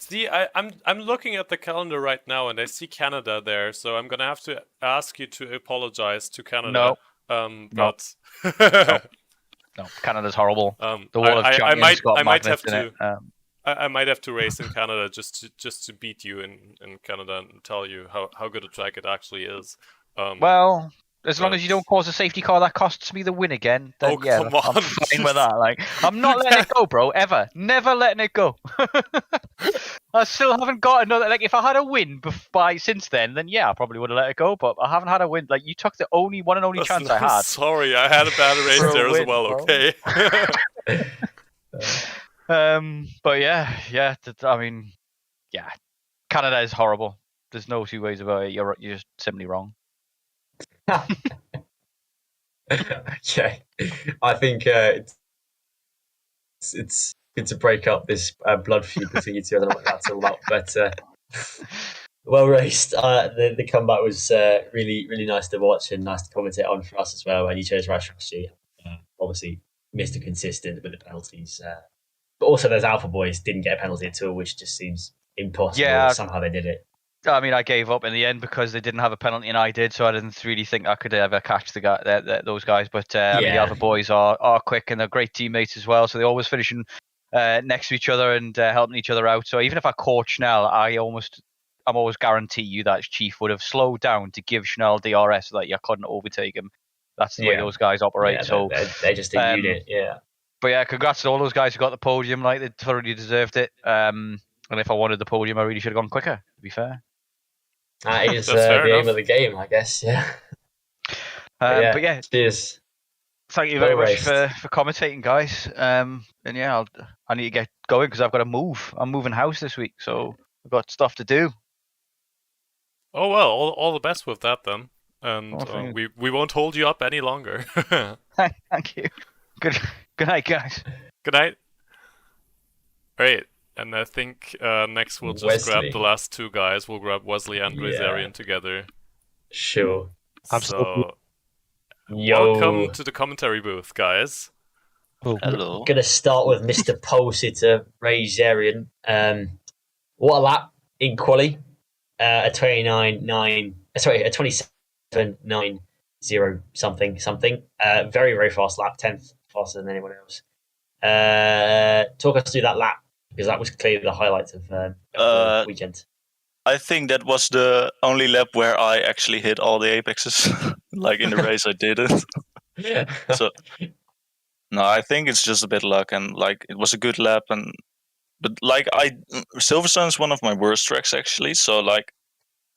See, I'm looking at the calendar right now, and I see Canada there, so I'm gonna have to ask you to apologize to Canada. No. But No, Canada's horrible. The Wall of Champions got magnets in it. I might have to race in Canada just to beat you in Canada and tell you how good a track it actually is. Well, as long as you don't cause a safety car that costs me the win again, then yeah, come on. I'm fine with that. Like, I'm not letting it go, bro, ever. Never letting it go. I still haven't got another. Like, if I had a win since then yeah, I probably would have let it go. But I haven't had a win. Like, you took the only one and only chance I had. Sorry, I had a bad race there as well. Bro. Okay. But yeah. I mean, yeah, Canada is horrible. There's no 2 ways about it. You're just simply wrong. Okay, I think it's good to break up this blood feud between you two. I don't know what that's all about, but well raced. The comeback was really, really nice to watch and nice to commentate on for us as well. And you chose right strategy. Obviously, Mr. Consistent with the penalties. But also, those Alpha Boys didn't get a penalty at all, which just seems impossible. Yeah. Somehow they did it. I mean, I gave up in the end because they didn't have a penalty and I did, so I didn't really think I could ever catch those guys. But I mean, the Alpha Boys are quick and they're great teammates as well, so they're always finishing next to each other and helping each other out. So even if I caught Schnell, I'm always guarantee you that Chief would have slowed down to give Schnell DRS so that you couldn't overtake him. That's the way those guys operate. Yeah, so they're just a unit. Yeah. But yeah, congrats to all those guys who got the podium. Like, they thoroughly deserved it. And if I wanted the podium, I really should have gone quicker, to be fair. That is the aim of the game, I guess. Yeah. But yeah, cheers. Thank you very much for commentating, guys. And yeah, I need to get going because I've got to move. I'm moving house this week, so I've got stuff to do. Oh well, all the best with that then, and we won't hold you up any longer. Thank you. Good night, guys. Good night. All right. And I think next we'll just grab the last two guys. We'll grab Wesley and Razarian together. Sure. So, welcome to the commentary booth, guys. Hello. I'm gonna start with Mr. Pole Sitter Razarian. What a lap in quali. A 27.90 something. Very, very fast lap, 10th faster than anyone else. Talk us through that lap, because that was clearly the highlight of the weekend. I think that was the only lap where I actually hit all the apexes. Like in the race, I didn't. Yeah. So, no, I think it's just a bit luck, and like it was a good lap, but like Silverstone is one of my worst tracks actually. So like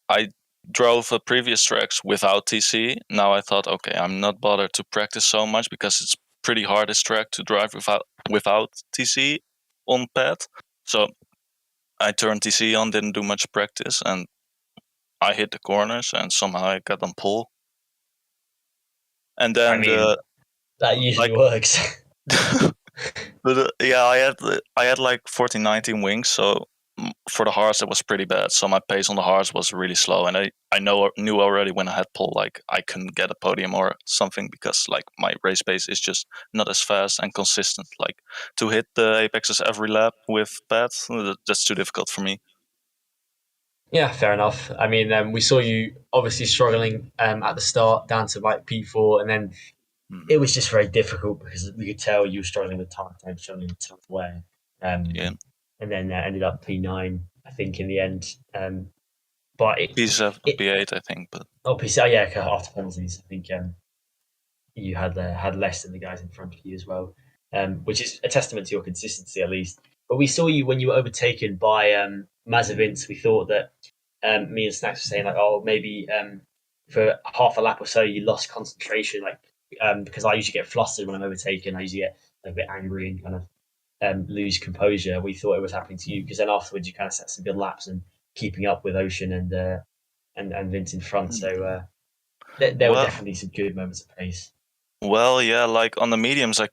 I drove previous tracks without TC. Now I thought, okay, I'm not bothered to practice so much because it's pretty hardest track to drive without TC on pad. So I turned TC on, didn't do much practice, and I hit the corners and somehow I got on pole. And then that usually works. But yeah, I had like 14-19 wings, so for the hards it was pretty bad. So my pace on the hards was really slow, and I knew already when I had pole like I couldn't get a podium or something because like my race pace is just not as fast and consistent. Like to hit the apexes every lap with pads, that's too difficult for me. Yeah, fair enough. I mean, we saw you obviously struggling at the start down to like P4, and then it was just very difficult because we could tell you were struggling with time, struggling with time wear. And then ended up P9, I think, in the end. But P7, P8, I think. But P7, yeah, after penalties, I think you had less than the guys in front of you as well, which is a testament to your consistency at least. But we saw you when you were overtaken by Mazavins. We thought that me and Snacks were saying like, oh, maybe for half a lap or so you lost concentration, like because I usually get flustered when I'm overtaken. I usually get a bit angry and kind of lose composure. We thought it was happening to you because then afterwards you kind of set some good laps and keeping up with Ocean and Vince in front. So there were definitely some good moments of pace. Well, yeah, like on the mediums, I'm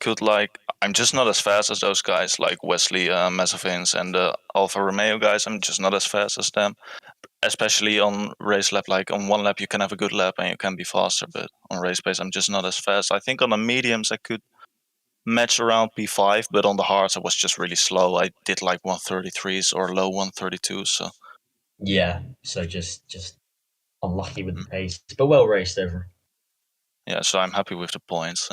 just not as fast as those guys, like Wesley, Mazavins, and the Alfa Romeo guys. I'm just not as fast as them, especially on race lap. Like on one lap, you can have a good lap and you can be faster, but on race pace, I'm just not as fast. I think on the mediums, I could match around P5, but on the hards, I was just really slow. I did like 133s or low 132s. So yeah, so just unlucky with the pace, but well raced over. Yeah, so I'm happy with the points.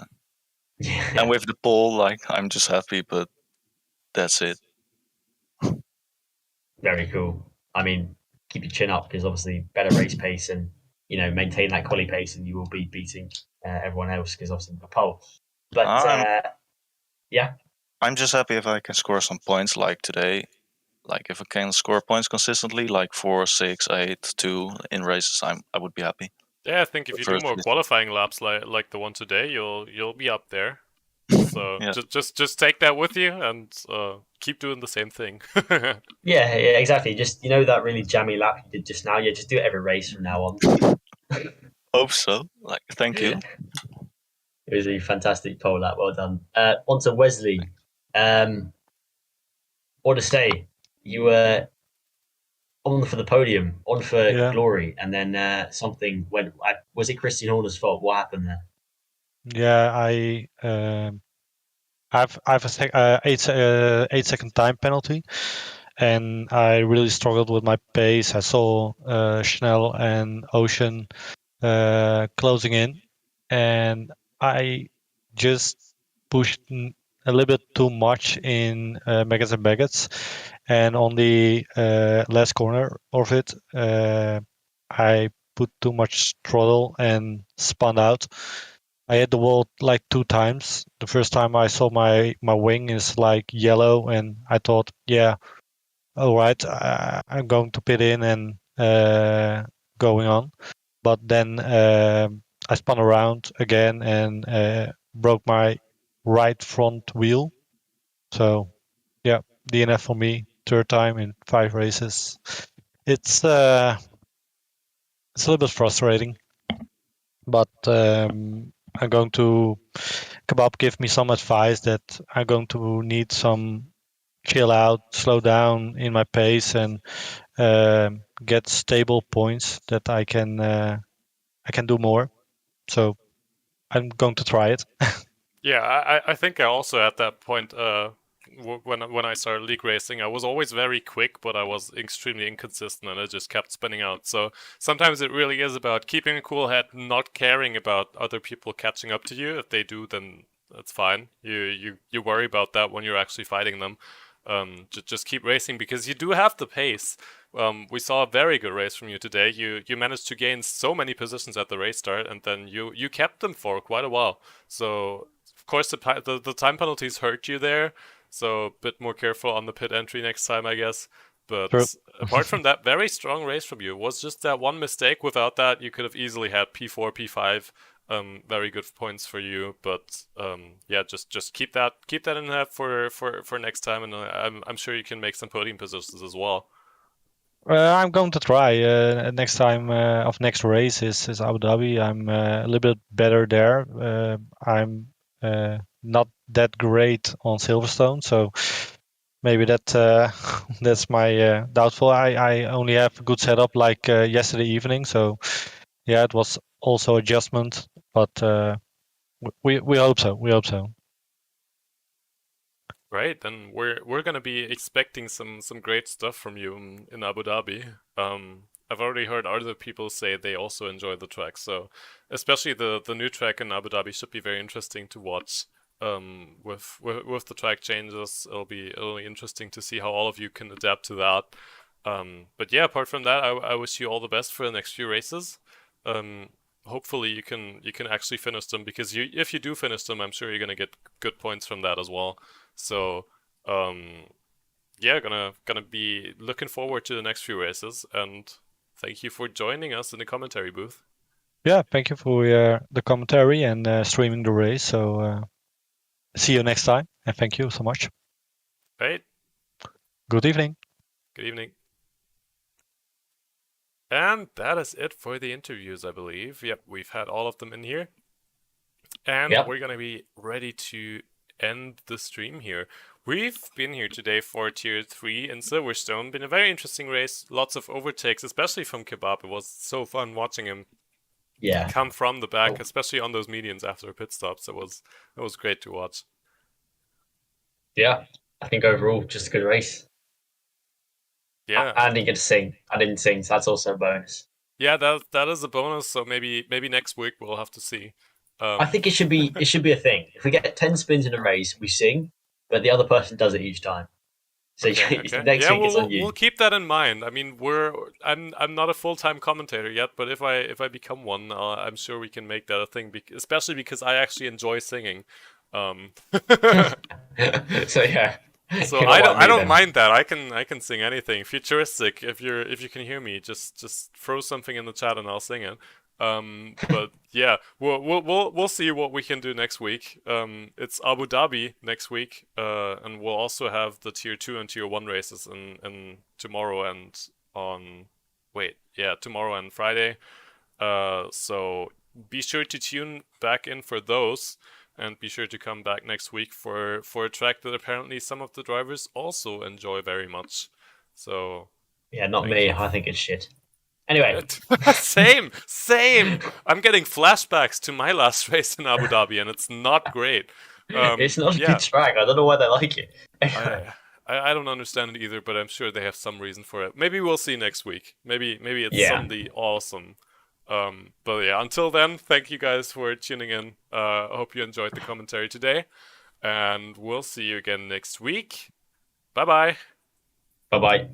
Yeah. And with the pole, like I'm just happy, but that's it. Very cool. I mean, keep your chin up because obviously better race pace and maintain that quali pace, and you will be beating everyone else because obviously the pole. But yeah, I'm just happy if I can score some points like today. Like if I can score points consistently, like 4, 6, 8, 2 in races, I would be happy. Yeah, I think if you do more qualifying laps like the one today, you'll be up there. So yeah. just take that with you and keep doing the same thing. yeah, exactly. Just that really jammy lap you did just now. Yeah, just do it every race from now on. Hope so. Like, thank you. It was a fantastic pole lap. Well done. On to Wesley. want to say you were on for the podium, on for Yeah. glory, and then something went. Was it Christian Horner's fault? What happened there? Yeah, I've a 8 second time penalty, and I really struggled with my pace. I saw Schnell and Ocean closing in, and I just pushed a little bit too much in Megas and Baggets, and on the last corner of it, I put too much throttle and spun out. I hit the wall like 2 times. The first time I saw my wing is like yellow, and I thought, yeah, all right, I'm going to pit in and going on. But then I spun around again and broke my right front wheel. So yeah, DNF for me, third time in 5 races. It's a little bit frustrating, but I'm going to Kebab give me some advice that I'm going to need some chill out, slow down in my pace, and get stable points that I can do more. So I'm going to try it. Yeah, I think I also at that point, when I started league racing, I was always very quick, but I was extremely inconsistent, and I just kept spinning out. So sometimes it really is about keeping a cool head, not caring about other people catching up to you. If they do, then that's fine. You worry about that when you're actually fighting them. Just keep racing because you do have the pace. We saw a very good race from you today. You managed to gain so many positions at the race start, and then you kept them for quite a while. So of course the time penalties hurt you there. So a bit more careful on the pit entry next time, I guess. But True. apart from that, very strong race from you. It was just that one mistake. Without that, you could have easily had P4, P5. Very good points for you. But yeah, just keep that in that for next time, and I'm sure you can make some podium positions as well. I'm going to try. Next time of next race is Abu Dhabi. I'm a little bit better there. I'm not that great on Silverstone, so maybe that's my doubtful. I only have a good setup like yesterday evening, so yeah, it was also adjustment, but we hope so. We hope so. Right, then we're gonna be expecting some great stuff from you in Abu Dhabi. I've already heard other people say they also enjoy the track, so especially the new track in Abu Dhabi should be very interesting to watch. With the track changes, it'll be interesting to see how all of you can adapt to that. But yeah, apart from that, I wish you all the best for the next few races. Hopefully you can actually finish them, because if you do finish them, I'm sure you're gonna get good points from that as well. So, yeah, gonna be looking forward to the next few races, and thank you for joining us in the commentary booth. Yeah, thank you for the commentary and streaming the race. So see you next time, and thank you so much. Right. Good evening. Good evening. And that is it for the interviews, I believe. Yep, we've had all of them in here. And we're gonna be ready to end the stream here. We've been here today for Tier 3 in Silverstone. Been a very interesting race. Lots of overtakes, especially from Kebab. It was so fun watching him come from the back, especially on those medians after pit stops. It was great to watch. Yeah, I think overall just a good race. Yeah, I didn't get to sing. I didn't sing, so that's also a bonus. Yeah, that is a bonus. So maybe next week we'll have to see. I think it should be a thing. If we get 10 spins in a race, we sing, but the other person does it each time. So next week it's on you. We'll keep that in mind. I mean, I'm not a full-time commentator yet, but if I become one, I'm sure we can make that a thing. Especially because I actually enjoy singing. So yeah. So I don't mind that. I can sing anything. Futuristic. If you can hear me, just throw something in the chat and I'll sing it. But yeah, we'll see what we can do next week. It's Abu Dhabi next week, and we'll also have the Tier 2 and Tier 1 races in tomorrow and tomorrow and Friday. So be sure to tune back in for those. and be sure to come back next week for a track that apparently some of the drivers also enjoy very much. So Yeah, not thank me. you. I think it's shit. Anyway, same. I'm getting flashbacks to my last race in Abu Dhabi, and it's not great. it's not a yeah. good track. I don't know why they like it. I don't understand it either, but I'm sure they have some reason for it. Maybe we'll see next week. Maybe it's Yeah. somebody awesome. But yeah, until then, thank you guys for tuning in. I hope you enjoyed the commentary today, and we'll see you again next week. Bye bye. Bye bye.